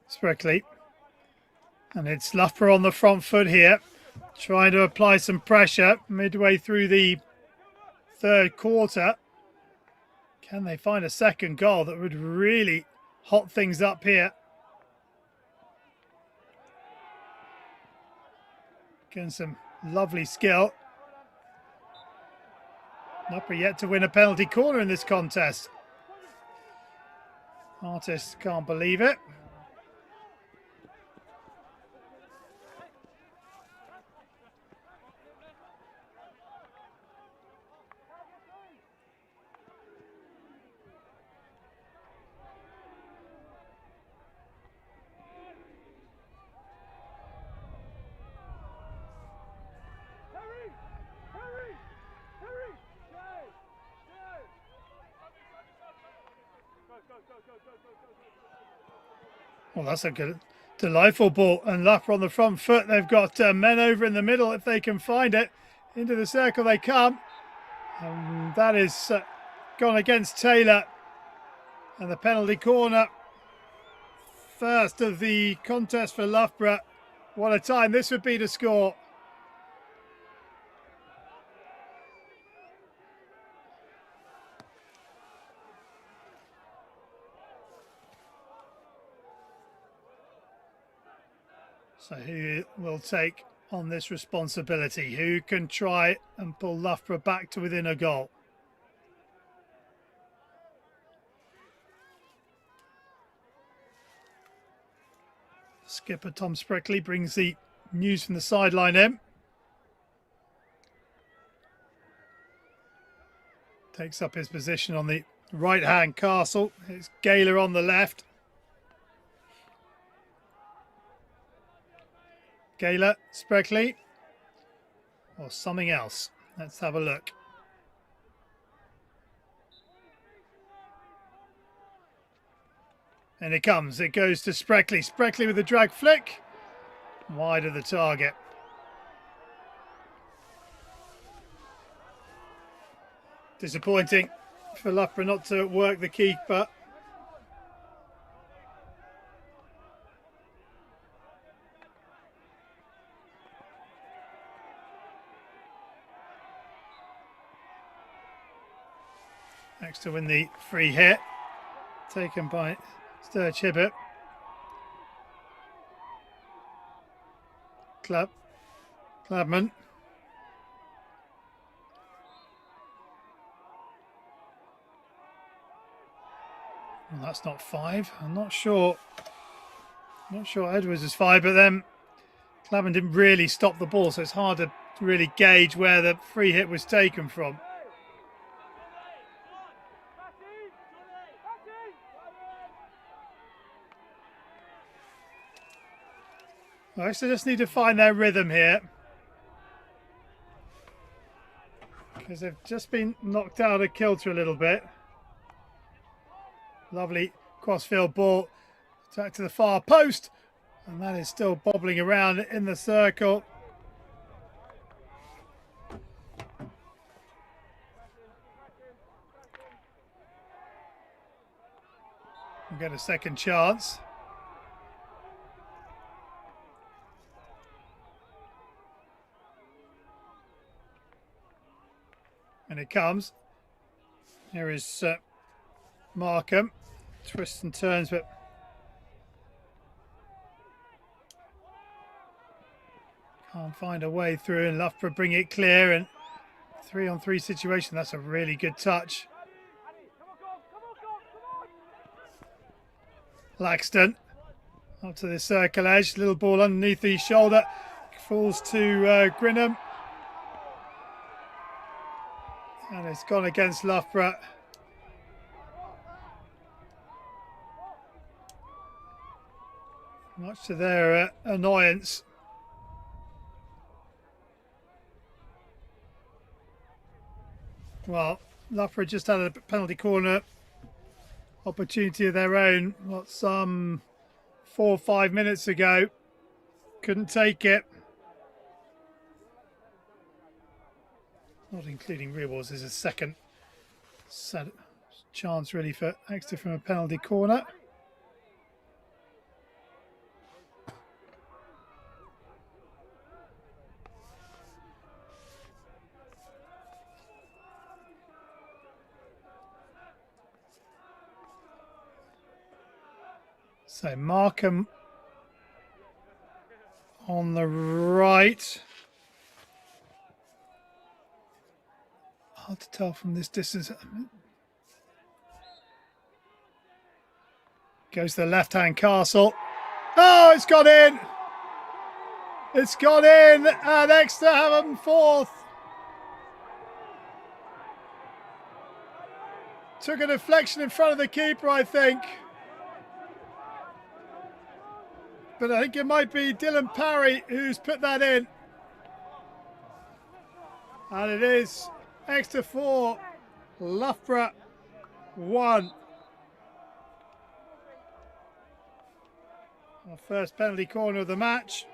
Spreckley. And it's Loughborough on the front foot here, trying to apply some pressure midway through the third quarter. Can they find a second goal that would really hot things up here? Getting some lovely skill. Loughborough yet to win a penalty corner in this contest. Artists can't believe it. Well, that's a good, delightful ball. And Loughborough on the front foot. They've got men over in the middle if they can find it. Into the circle they come. And that is gone against Taylor. And the penalty corner. First of the contest for Loughborough. What a time this would be to score. So who will take on this responsibility? Who can try and pull Loughborough back to within a goal? Skipper Tom Spreckley brings the news from the sideline in. takes up his position on the right-hand castle. It's Gaylor on the left. Gaylor, Spreckley, or something else. Let's have a look. And it comes. It goes to Spreckley. Spreckley with a drag flick. Wide of the target. Disappointing for Loughborough not to work the keeper. Next to win the free hit. Taken by Sturge Hibbert. Clubman. Well, that's not 5. I'm not sure. Not sure Edwards is 5, but then Clubman didn't really stop the ball, so it's hard to really gauge where the free hit was taken from. Well, so just need to find their rhythm here, because they've just been knocked out of kilter a little bit. Lovely crossfield ball, attack to the far post, and that is still bobbling around in the circle. We'll get a second chance. And it comes. Here is Markham. Twists and turns, but can't find a way through, and Loughborough bring it clear, and 3-on-3 situation. That's a really good touch. Laxton up to the circle edge, little ball underneath the shoulder, falls to Grinham, and it's gone against Loughborough. Much to their annoyance. Well, Loughborough just had a penalty corner opportunity of their own, what, some 4 or 5 minutes ago. Couldn't take it. Not including real balls. There's a second chance really for Exeter from a penalty corner. So Markham on the right. Hard to tell from this distance. Goes to the left-hand castle. Oh, it's gone in! It's gone in, and Exeter have them fourth. Took a deflection in front of the keeper, I think. But I think it might be Dylan Parry who's put that in. And it is Exeter 4, Loughborough 1. Our first penalty corner of the match.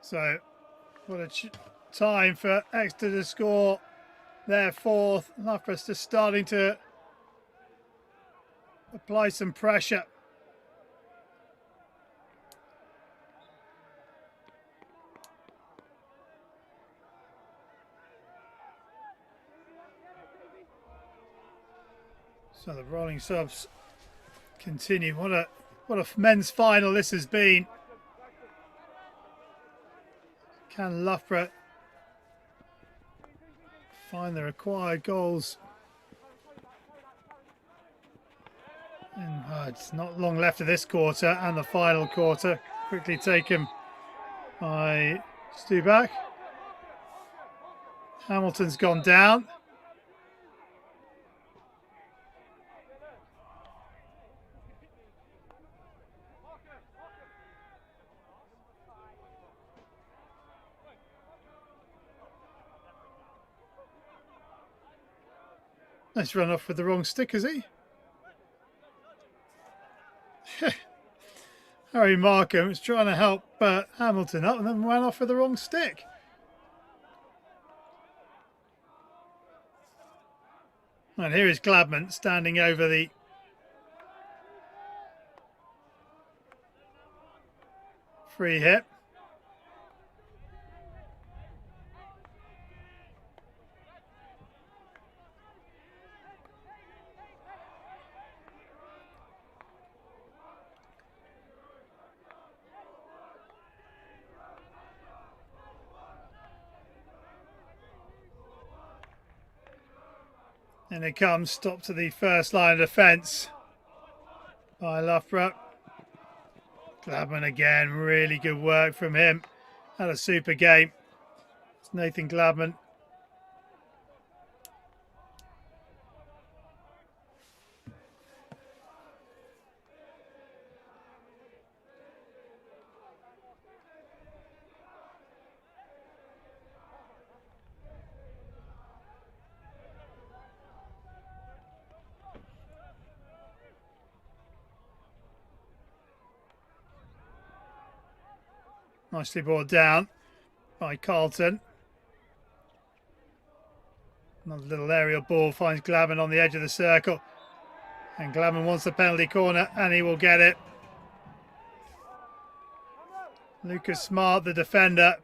So, what a time for Exeter to score their fourth. Loughborough just starting to apply some pressure. So the rolling subs continue. What a men's final this has been. Can Loughborough find the required goals? And it's not long left of this quarter and the final quarter. Quickly taken by Stuback. Hamilton's gone down. Nice run off with the wrong stick, is he? Harry Markham was trying to help Hamilton up and then ran off with the wrong stick. And here is Gladman standing over the free hit. And it comes, stop to the first line of defence by Loughborough. Gladman again, really good work from him. Had a super game. It's Nathan Gladman. Nicely brought down by Carlton. Another little aerial ball finds Gladman on the edge of the circle. And Gladman wants the penalty corner and he will get it. Lucas Smart, the defender.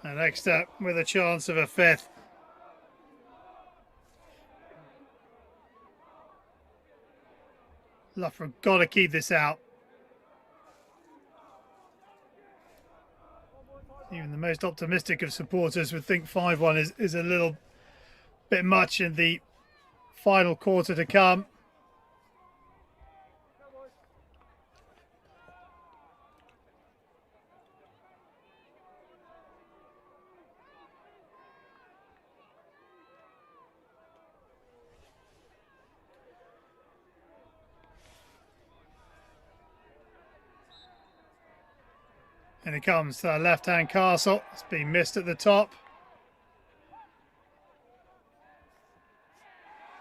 And next up with a chance of a fifth. Loughborough got to keep this out. Even the most optimistic of supporters would think 5-1 is a little bit much in the final quarter to come. And it comes to left-hand Castle. It's been missed at the top.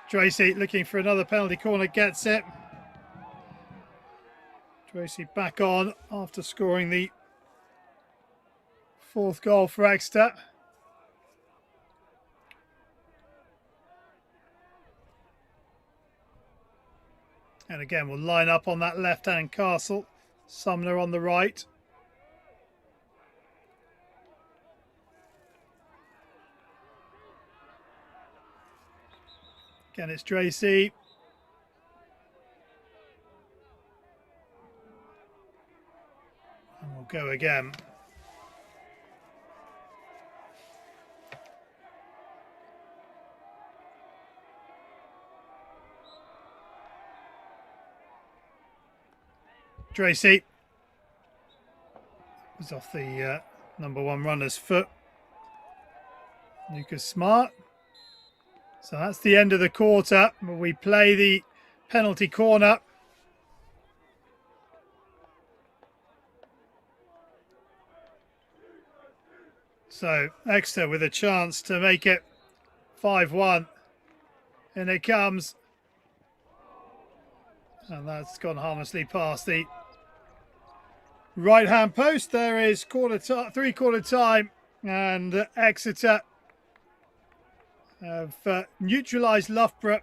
Tracy looking for another penalty corner, gets it. Tracy back on after scoring the fourth goal for Exeter. And again, we'll line up on that left-hand Castle. Sumner on the right. Again, it's Tracy. And we'll go again. Tracy was off the number one runner's foot. Lucas Smart. So that's the end of the quarter. We play the penalty corner. So Exeter with a chance to make it 5-1. And it comes. And that's gone harmlessly past the right-hand post. There is three-quarter time. And Exeter have neutralised Loughborough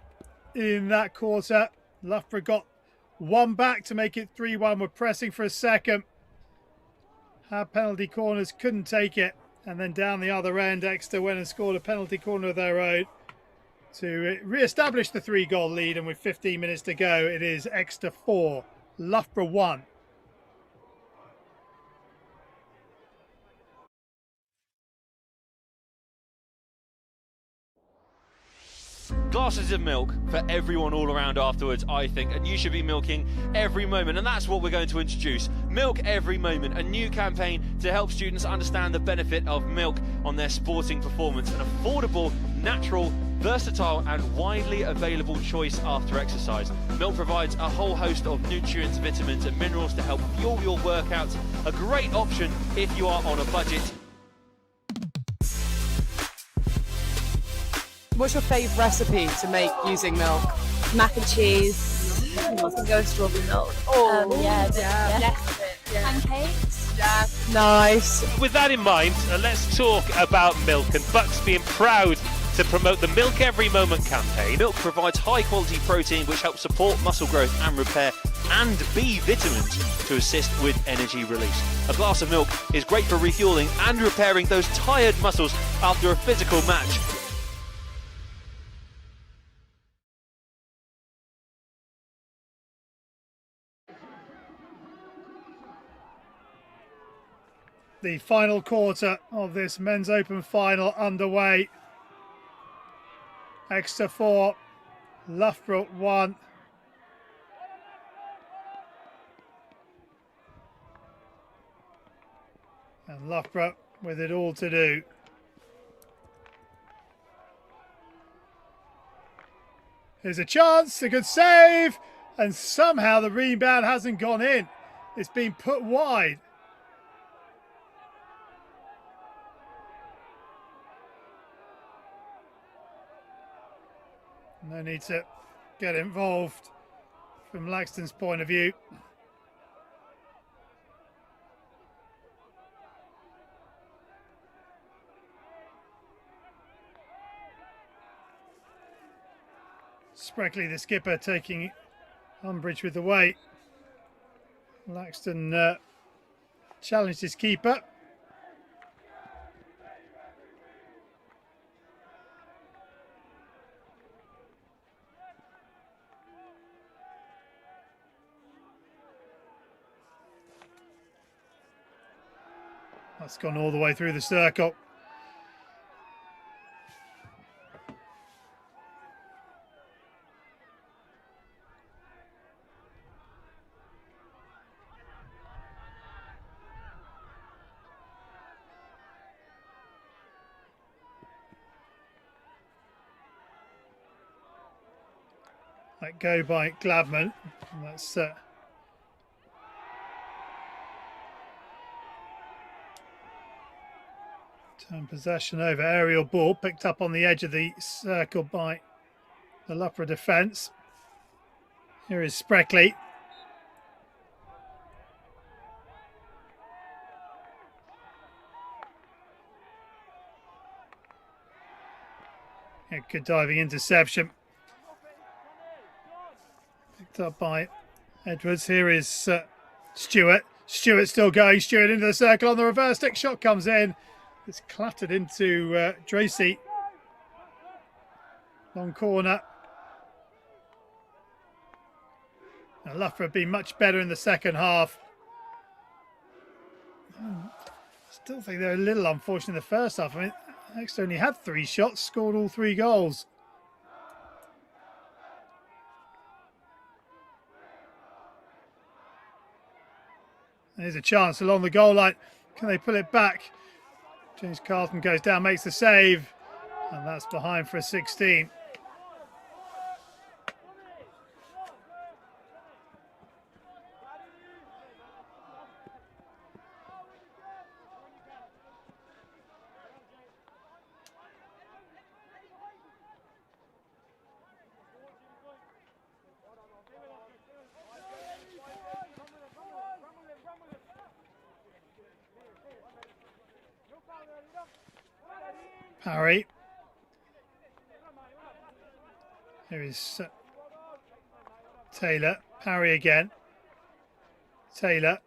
in that quarter. Loughborough got one back to make it 3-1. We're pressing for a second. Had penalty corners, couldn't take it. And then down the other end, Exeter went and scored a penalty corner of their own. to re-establish the 3-goal lead, and with 15 minutes to go, it is Exeter 4, Loughborough 1. Glasses of milk for everyone all around afterwards, I think, and you should be milking every moment, and that's what we're going to introduce. Milk Every Moment, a new campaign to help students understand the benefit of milk on their sporting performance. An affordable, natural, versatile and widely available choice after exercise. Milk provides a whole host of nutrients, vitamins and minerals to help fuel your workouts. A great option if you are on a budget. What's your favourite recipe to make using milk? Mac and cheese. I can go with strawberry milk. Pancakes. Yeah. Nice. With that in mind, let's talk about milk, and BUCS being proud to promote the Milk Every Moment campaign. Milk provides high quality protein which helps support muscle growth and repair, and B vitamins to assist with energy release. A glass of milk is great for refueling and repairing those tired muscles after a physical match. The final quarter of this men's open final underway. Exeter 4, Loughborough 1. And Loughborough with it all to do. Here's a chance, a good save, and somehow the rebound hasn't gone in. It's been put wide. No need to get involved from Laxton's point of view. Spreckley, the skipper, taking umbrage with the weight. Laxton challenged his keeper. That's gone all the way through the circle. Let go by Gladman. And that's turn possession over. Aerial ball picked up on the edge of the circle by the Loughborough defence. Here is Spreckley. Yeah, good diving interception. Picked up by Edwards. Here is Stewart. Stewart still going. Stewart into the circle on the reverse stick. Shot comes in. It's clattered into Tracy. Long corner. Now Loughborough have been much better in the second half. Still think they're a little unfortunate in the first half. I mean, Exeter only had 3 shots, scored all 3 goals. There's a chance along the goal line. Can they pull it back? James Carlton goes down, makes the save, and that's behind for a 16. Parry. Here is Taylor. Parry again. Taylor.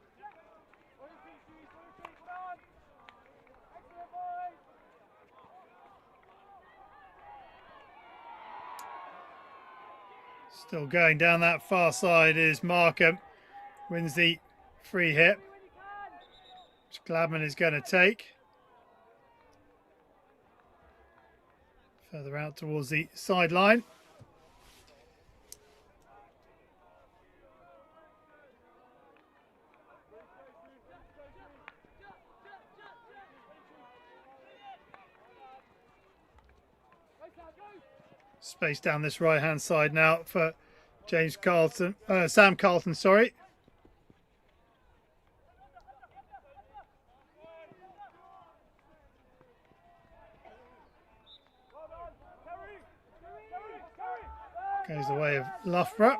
Still going down that far side is Markham. Wins the free hit, which Gladman is going to take. Further out towards the sideline. Space down this right hand side now for Sam Carlton, sorry. Goes the way of Loughborough.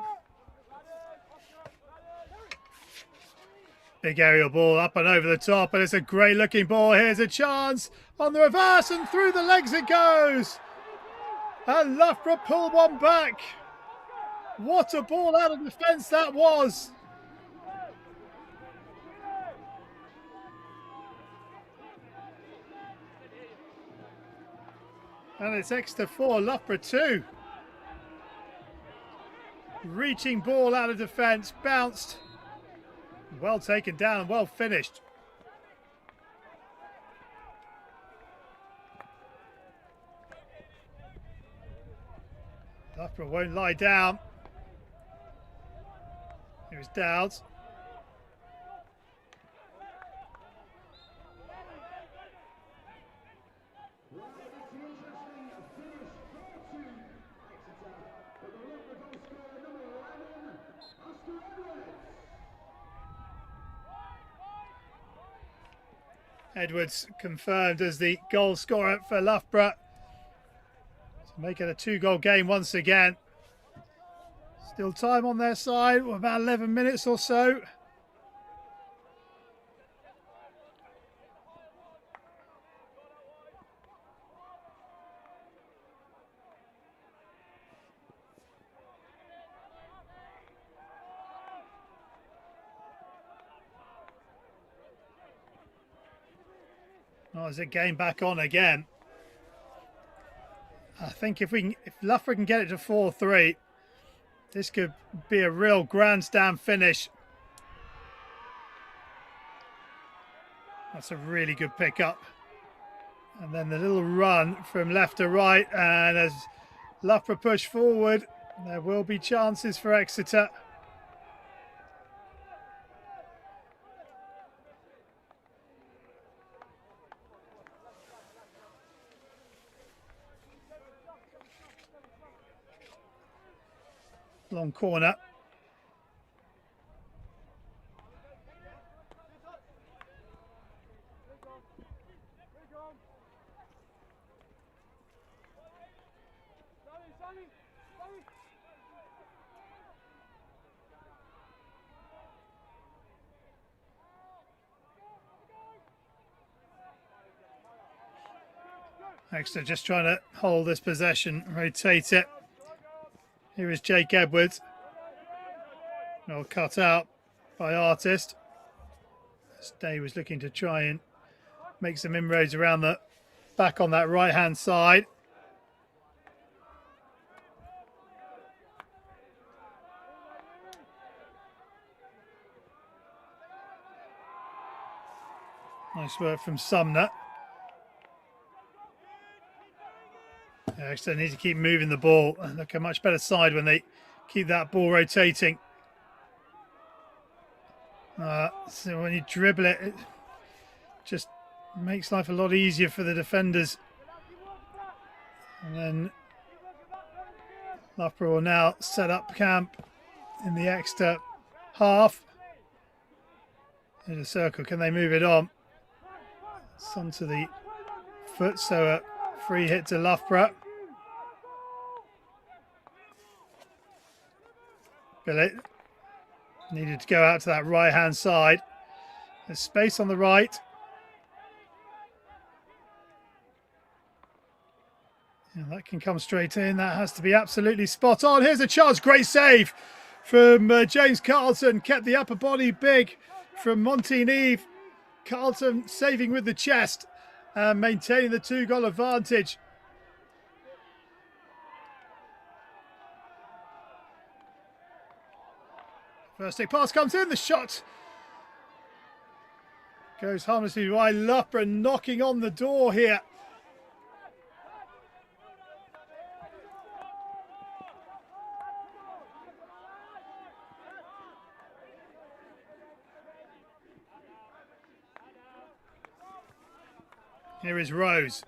Big aerial ball up and over the top, and it's a great looking ball. Here's a chance on the reverse, and through the legs it goes. And Loughborough pulled one back. What a ball out of defence that was. And it's Exeter 4, Loughborough 2. Reaching ball out of defence, bounced. Well taken down and well finished. Loughborough won't lie down. Here's Dowds. Edwards confirmed as the goal scorer for Loughborough to make it a 2-goal game once again. Still time on their side, about 11 minutes or so. Oh, is it game back on again? I think if Loughborough can get it to 4-3, this could be a real grandstand finish. That's a really good pick-up. And then the little run from left to right, and as Loughborough push forward, there will be chances for Exeter. Long corner. Exeter just trying to hold this possession, rotate it. Here is Jake Edwards. Well, cut out by Artist. Stay was looking to try and make some inroads around the back on that right hand side. Nice work from Sumner. Exeter need to keep moving the ball and look a much better side when they keep that ball rotating. So when you dribble it, it just makes life a lot easier for the defenders. And then Loughborough will now set up camp in the Exeter half. In a circle, can they move it on? It's onto the foot, so a free hit to Loughborough. Billet needed to go out to that right hand side. There's space on the right. And that can come straight in. That has to be absolutely spot on. Here's a chance. Great save from James Carlton. Kept the upper body big from Monty Neve. Carlton saving with the chest and maintaining the 2-goal advantage. First stick pass comes in, the shot goes harmlessly by Loughborough, knocking on the door here. Here is Rose.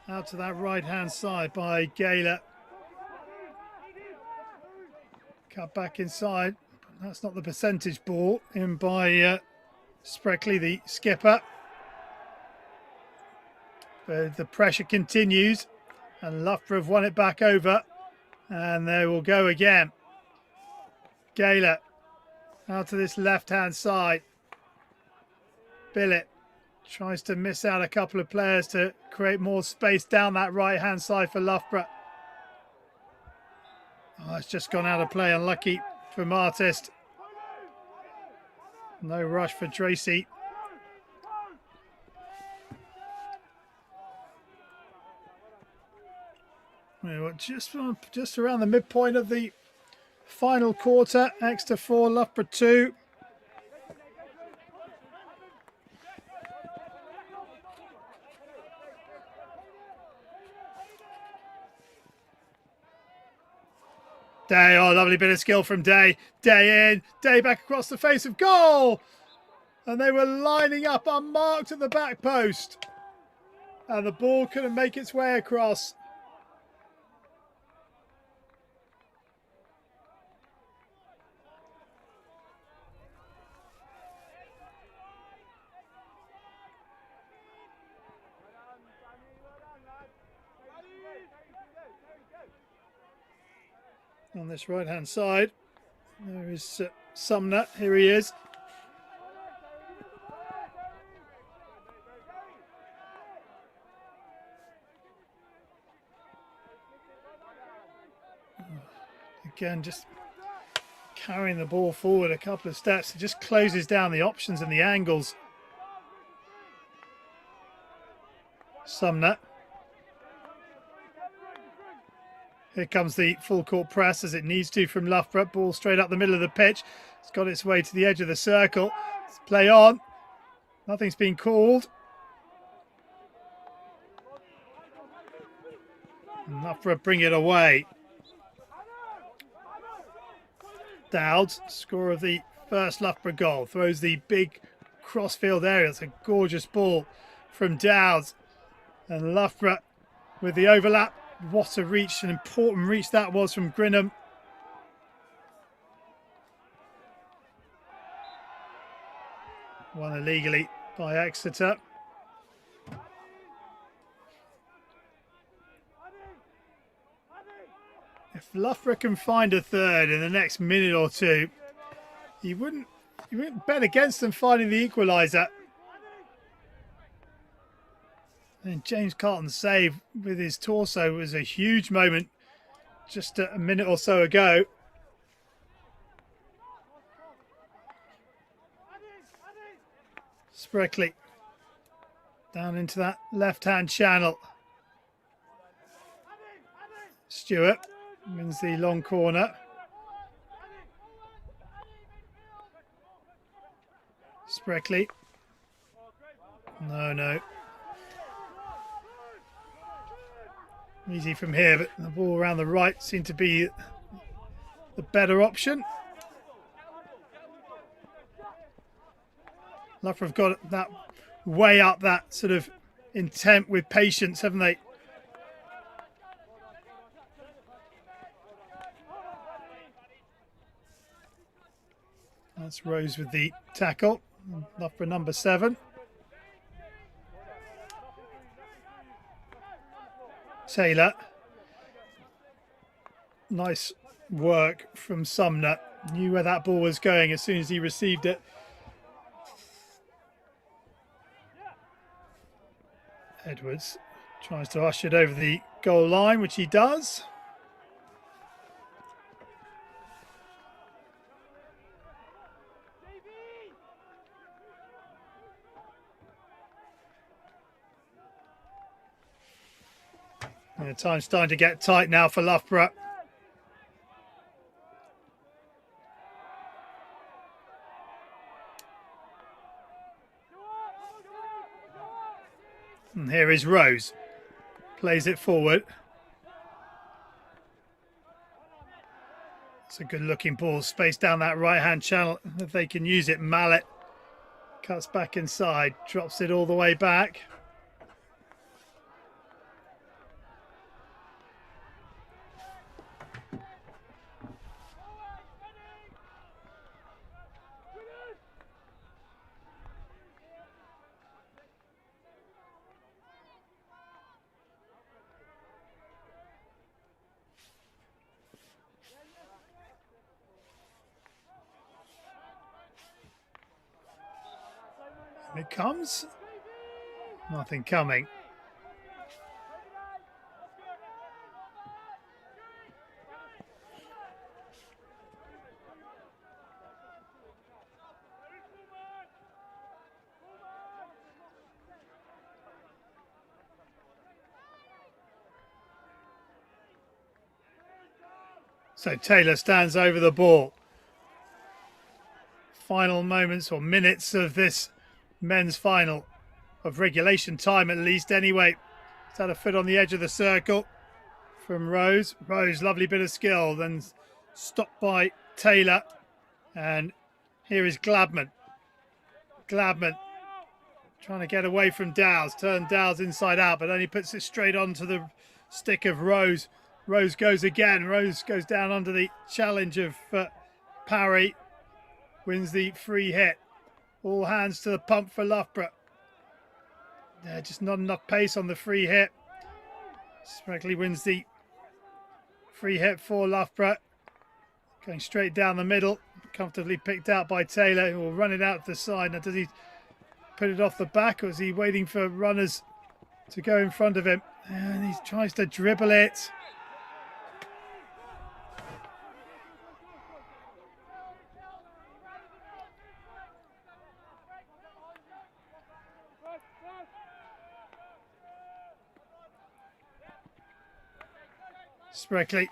Out to that right-hand side by Gaylor. Cut back inside. That's not the percentage ball. In by Spreckley, the skipper. But the pressure continues. And Loughborough have won it back over. And they will go again. Gaylor out to this left-hand side. Billett tries to miss out a couple of players to create more space down that right-hand side for Loughborough. Oh, it's just gone out of play. Unlucky for Martist. No rush for Tracy. We're just around the midpoint of the final quarter. Exeter 4, Loughborough 2. Day, oh, lovely bit of skill from Day. Day in, Day back across the face of goal. And they were lining up unmarked at the back post. And the ball couldn't make its way across. On this right-hand side, there is Sumner. Here he is. Again, just carrying the ball forward a couple of steps. It just closes down the options and the angles. Sumner. Here comes the full court press as it needs to from Loughborough. Ball straight up the middle of the pitch. It's got its way to the edge of the circle. Let's play on. Nothing's been called. And Loughborough bring it away. Dowds, scorer of the first Loughborough goal, throws the big crossfield area. It's a gorgeous ball from Dowds. And Loughborough with the overlap. What a reach, an important reach that was from Grinham. Won illegally by Exeter. If Loughborough can find a third in the next minute or two, you wouldn't bet against them finding the equaliser. And James Carlton's save with his torso was a huge moment just a minute or so ago. Spreckley down into that left-hand channel. Stewart wins the long corner. Spreckley. No. Easy from here, but the ball around the right seemed to be the better option. Loughborough have got that way up, that sort of intent with patience, haven't they? That's Rose with the tackle. Loughborough number 7. Taylor. Nice work from Sumner. Knew where that ball was going as soon as he received it. Edwards tries to usher it over the goal line, which he does. And time's starting to get tight now for Loughborough. And here is Rose. Plays it forward. It's a good looking ball. Space down that right hand channel if they can use it. Mallet cuts back inside. Drops it all the way back. And it comes. Nothing coming. So Taylor stands over the ball. Final moments or minutes of this men's final, of regulation time at least anyway. He's had a foot on the edge of the circle from Rose. Rose, lovely bit of skill, then stopped by Taylor. And here is Glabman. Glabman trying to get away from Dowles, turn Dowles inside out, but only puts it straight onto the stick of Rose. Rose goes again. Rose goes down under the challenge of Parry. Wins the free hit. All hands to the pump for Loughborough. Just not enough pace on the free hit. Spragley wins the free hit for Loughborough. Going straight down the middle. Comfortably picked out by Taylor, who will run it out to the side. Now, does he put it off the back, or is he waiting for runners to go in front of him? And he tries to dribble it. Spragley.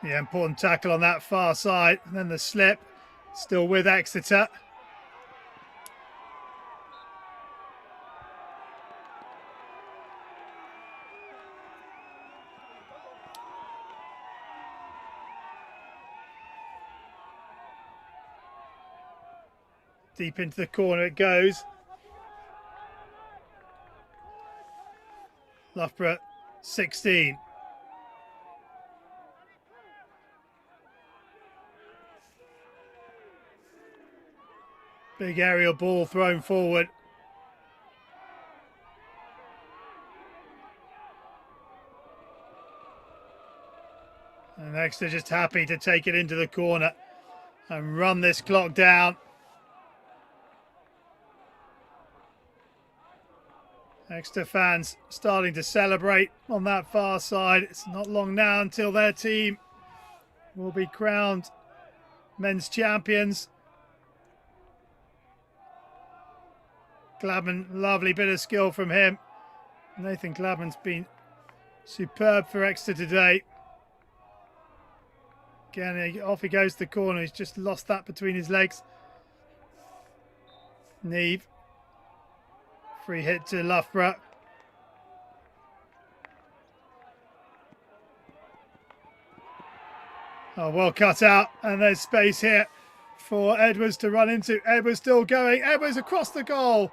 Yeah, important tackle on that far side. And then the slip, still with Exeter. Deep into the corner it goes. Loughborough 16. Big aerial ball thrown forward. And Exeter just happy to take it into the corner and run this clock down. Exeter fans starting to celebrate on that far side. It's not long now until their team will be crowned men's champions. Glabman, lovely bit of skill from him. Nathan Glabman's been superb for Exeter today. Again, off he goes to the corner. He's just lost that between his legs. Neve. Free hit to Loughborough. Oh, well cut out. And there's space here for Edwards to run into. Edwards still going. Edwards across the goal.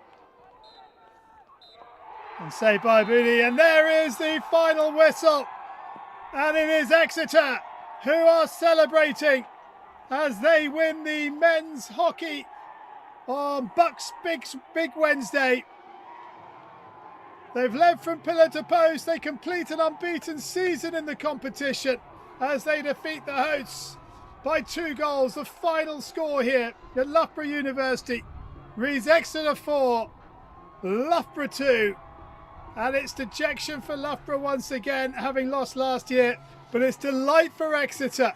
And saved by Booney. And there is the final whistle. And it is Exeter who are celebrating as they win the men's hockey on BUCS Big Wednesday. They've led from pillar to post. They complete an unbeaten season in the competition as they defeat the hosts by 2 goals. The final score here at Loughborough University reads Exeter 4, Loughborough 2. And it's dejection for Loughborough once again, having lost last year. But it's delight for Exeter.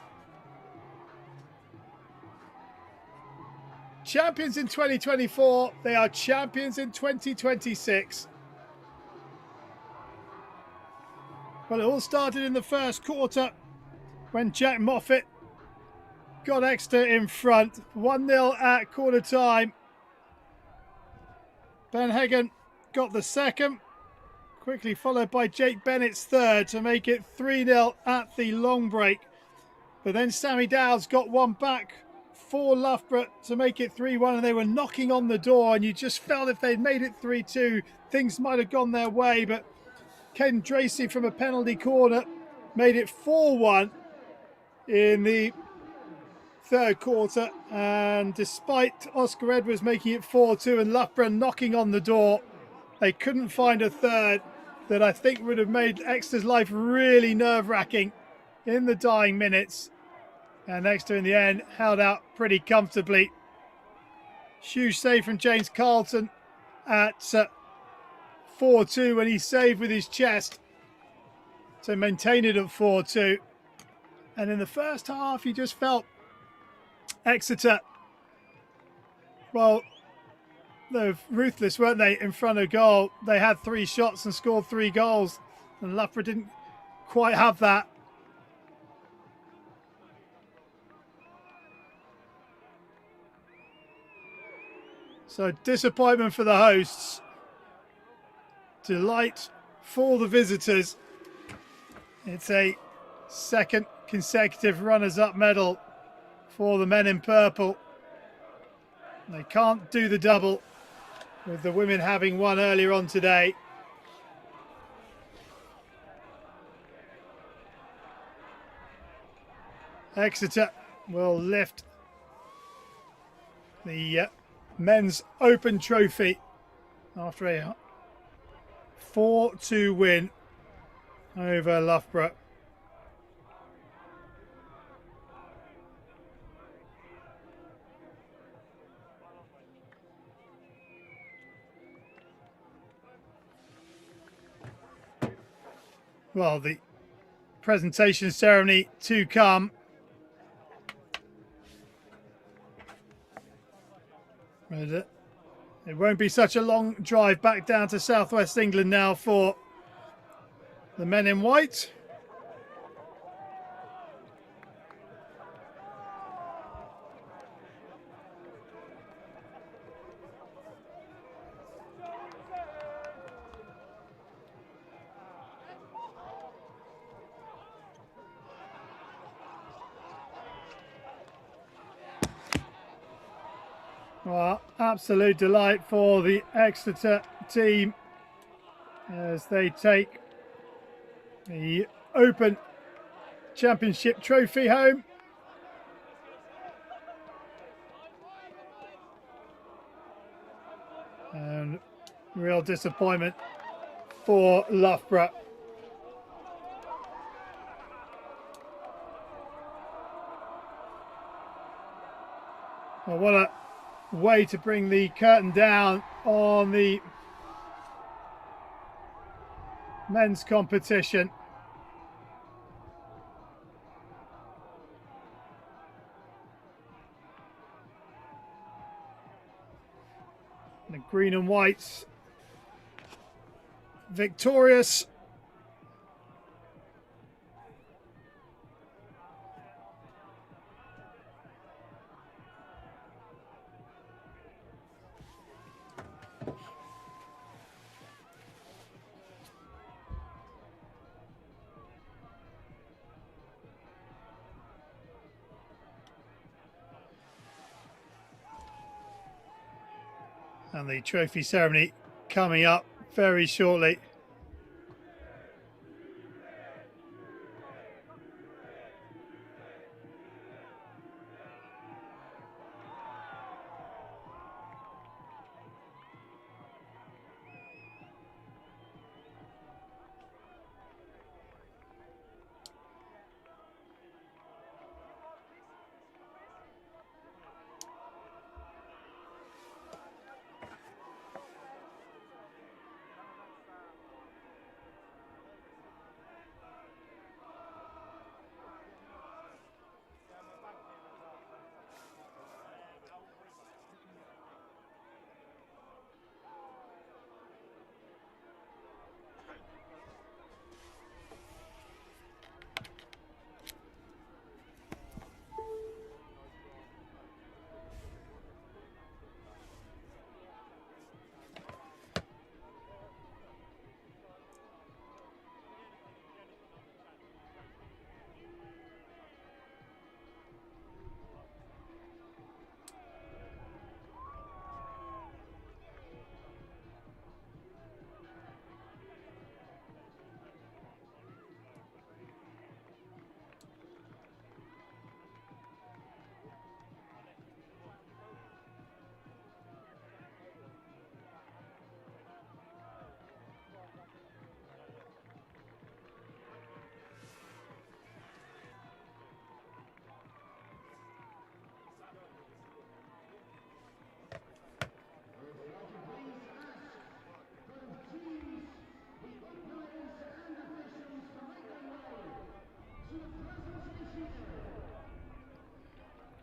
Champions in 2024, they are champions in 2026. Well, it all started in the first quarter when Jack Moffat got Exeter in front. 1-0 at quarter time. Ben Hagan got the second, quickly followed by Jake Bennett's third to make it 3-0 at the long break. But then Sammy Dowds got one back for Loughborough to make it 3-1, and they were knocking on the door, and you just felt if they'd made it 3-2, things might have gone their way. But Caden Tracy from a penalty corner made it 4-1 in the third quarter, and despite Oscar Edwards making it 4-2 and Loughborough knocking on the door, they couldn't find a third that I think would have made Exeter's life really nerve-wracking in the dying minutes. And Exeter in the end held out pretty comfortably. Huge save from James Carlton at 4-2 when he saved with his chest to maintain it at 4-2. And in the first half, you just felt Exeter, well, they were ruthless, weren't they, in front of goal. They had 3 shots and scored 3 goals, and Loughborough didn't quite have that. So disappointment for the hosts, delight for the visitors. It's a second consecutive runners-up medal for the men in purple. They can't do the double with the women having won earlier on today. Exeter will lift the men's Open Trophy after a 4-2 win over Loughborough. Well, the presentation ceremony to come. It won't be such a long drive back down to southwest England now for the men in white. Well, absolute delight for the Exeter team as they take the Open Championship trophy home. And real disappointment for Loughborough. Well, what a way to bring the curtain down on the men's competition. The green and whites victorious. And the trophy ceremony coming up very shortly.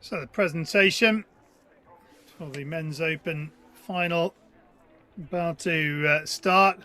So the presentation for the Men's Open final about to start.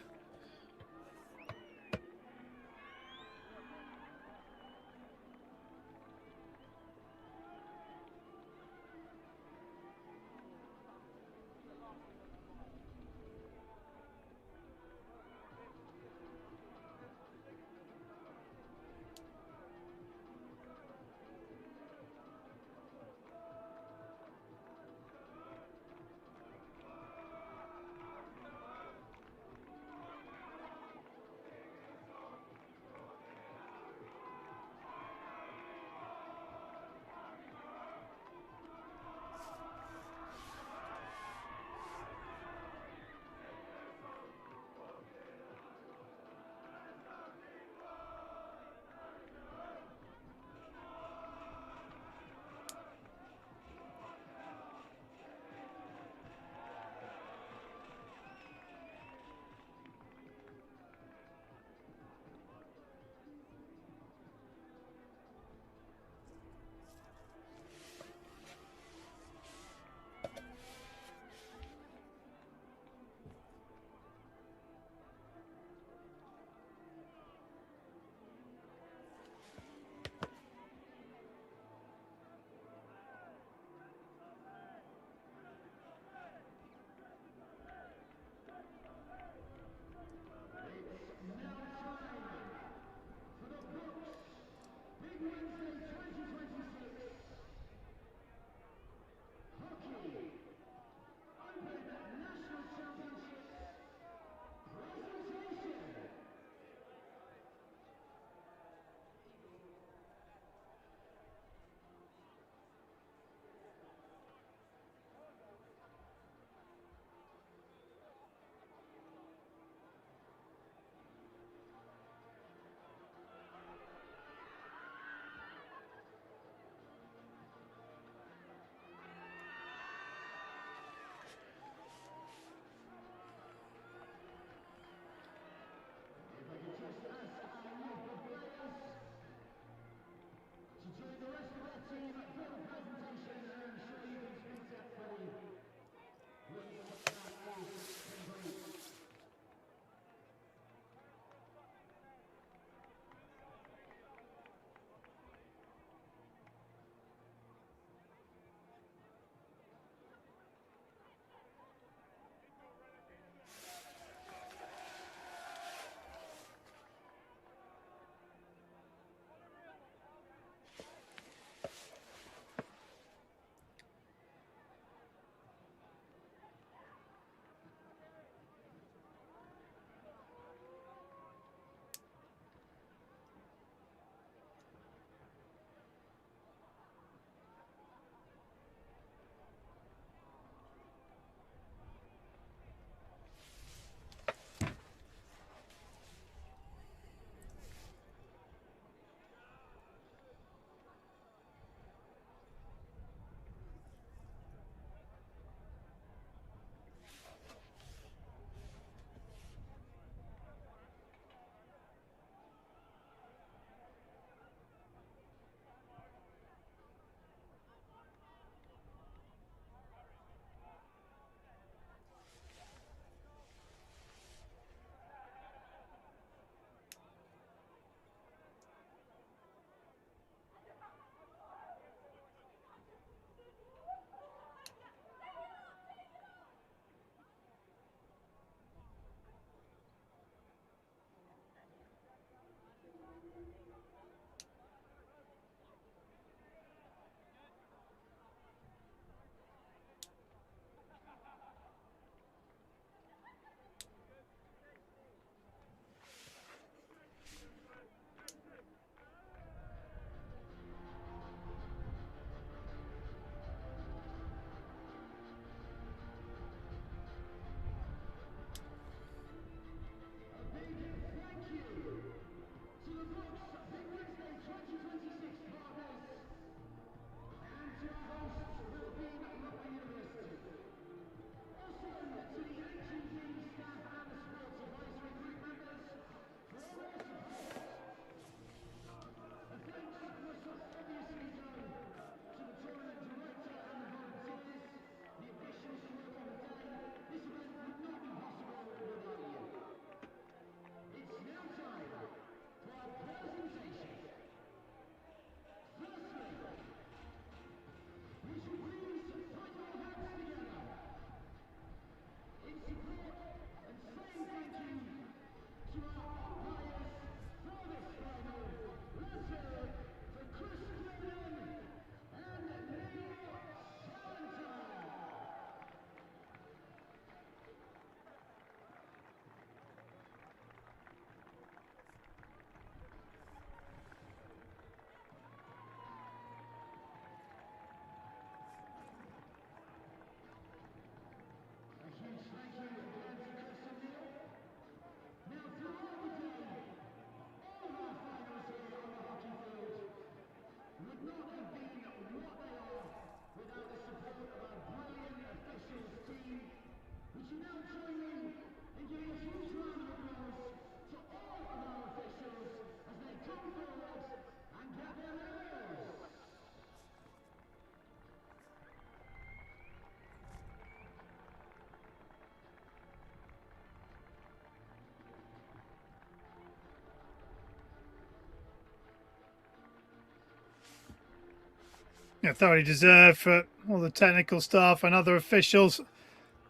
thoroughly deserved for all the technical staff and other officials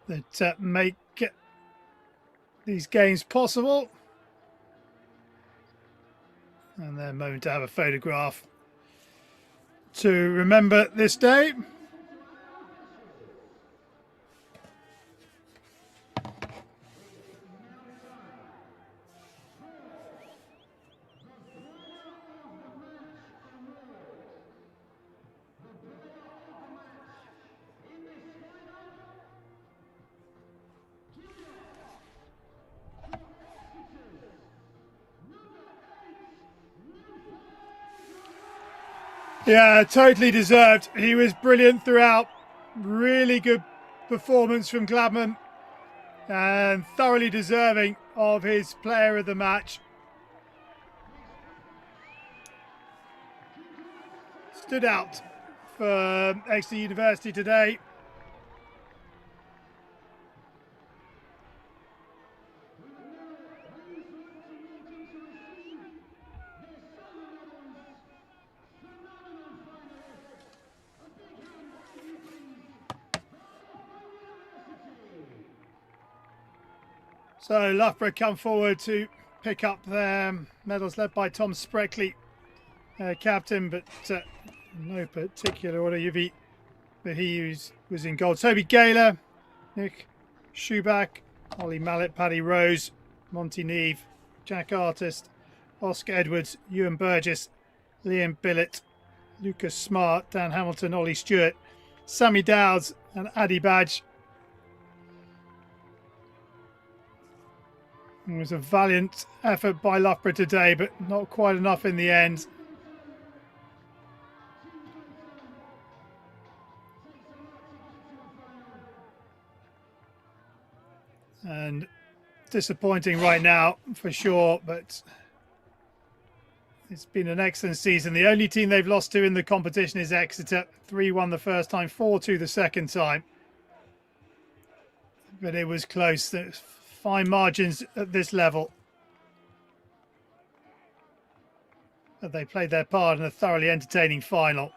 that make these games possible. And then a moment to have a photograph to remember this day. Yeah, totally deserved. He was brilliant throughout. Really good performance from Gladman and thoroughly deserving of his player of the match. Stood out for Exeter University today. So Loughborough come forward to pick up their medals, led by Tom Spreckley, captain, but no particular order. Yuvi, but he was in gold. Toby Gaylor, Nick Schubach, Ollie Mallet, Paddy Rose, Monty Neve, Jack Artist, Oscar Edwards, Ewan Burgess, Liam Billett, Lucas Smart, Dan Hamilton, Ollie Stewart, Sammy Dowds and Addy Badge. It was a valiant effort by Loughborough today, but not quite enough in the end. And disappointing right now for sure, but it's been an excellent season. The only team they've lost to in the competition is Exeter. 3-1 the first time, 4-2 the second time. But it was close. There's fine margins at this level. But they played their part in a thoroughly entertaining final.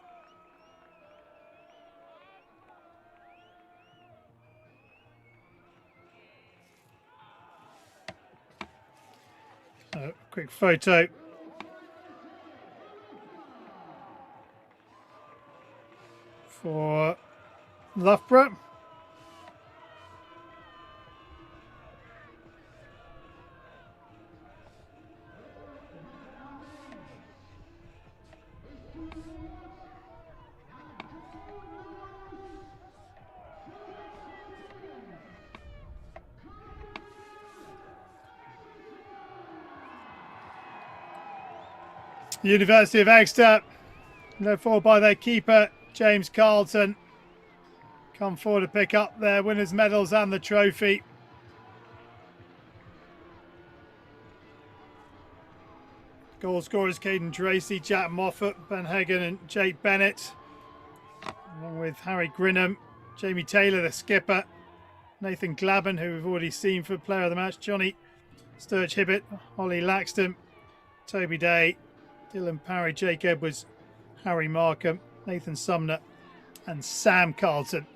So, a quick photo. For Loughborough. University of Exeter, led forward by their keeper, James Carlton, come forward to pick up their winners' medals and the trophy. Goal scorers Caden Tracy, Jack Moffat, Ben Hagan and Jake Bennett, along with Harry Grinham, Jamie Taylor, the skipper, Nathan Glaben, who we've already seen for player of the match, Johnny Sturge-Hibbett, Holly Laxton, Toby Day, Dylan Parry, Jake Edwards, Harry Markham, Nathan Sumner and Sam Carlton.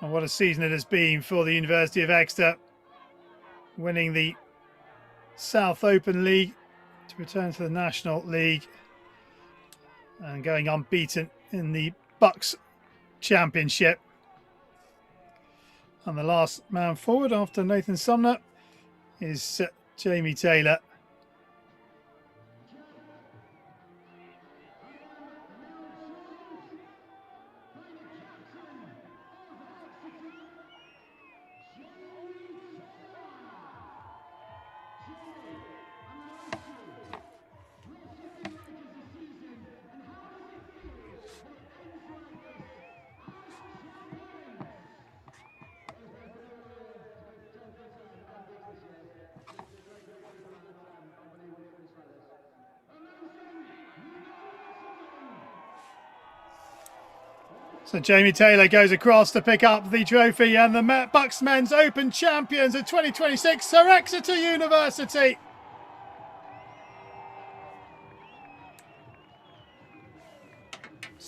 And what a season it has been for the University of Exeter, winning the South Open League to return to the National League and going unbeaten in the BUCS Championship. And the last man forward after Nathan Sumner is Jamie Taylor. So Jamie Taylor goes across to pick up the trophy, and the BUCS Men's Open champions of 2026 are Exeter University.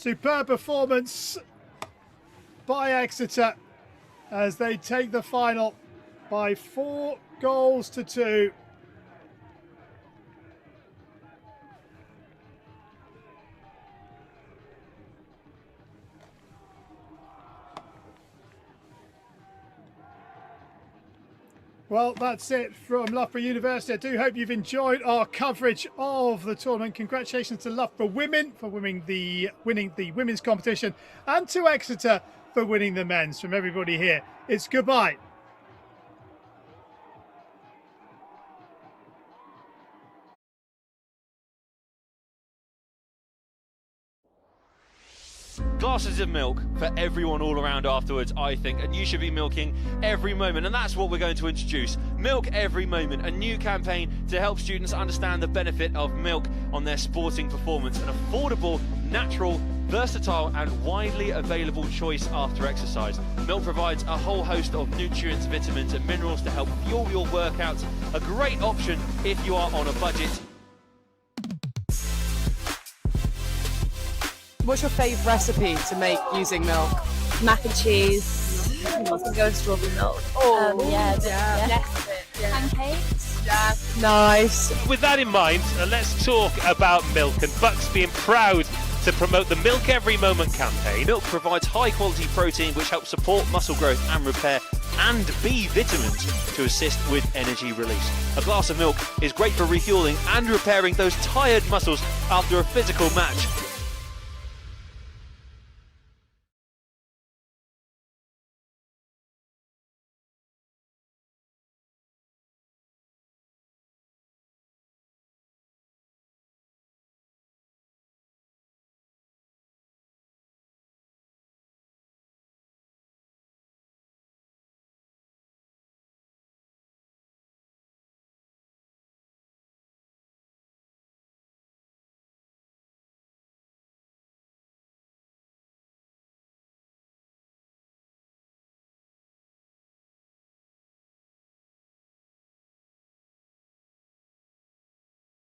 Superb performance by Exeter as they take the final by 4 goals to 2. Well, that's it from Loughborough University. I do hope you've enjoyed our coverage of the tournament. Congratulations to Loughborough women for winning the women's competition, and to Exeter for winning the men's. From everybody here, it's goodbye. Glasses of milk for everyone all around afterwards, I think, and you should be milking every moment, and that's what we're going to introduce. Milk Every Moment, a new campaign to help students understand the benefit of milk on their sporting performance. An affordable, natural, versatile and widely available choice after exercise. Milk provides a whole host of nutrients, vitamins and minerals to help fuel your workouts. A great option if you are on a budget. What's your favourite recipe to make using milk? Mac and cheese. I was going to go with strawberry milk. Pancakes. Yeah. Nice. With that in mind, let's talk about milk, and BUCS being proud to promote the Milk Every Moment campaign. Milk provides high quality protein which helps support muscle growth and repair, and B vitamins to assist with energy release. A glass of milk is great for refueling and repairing those tired muscles after a physical match.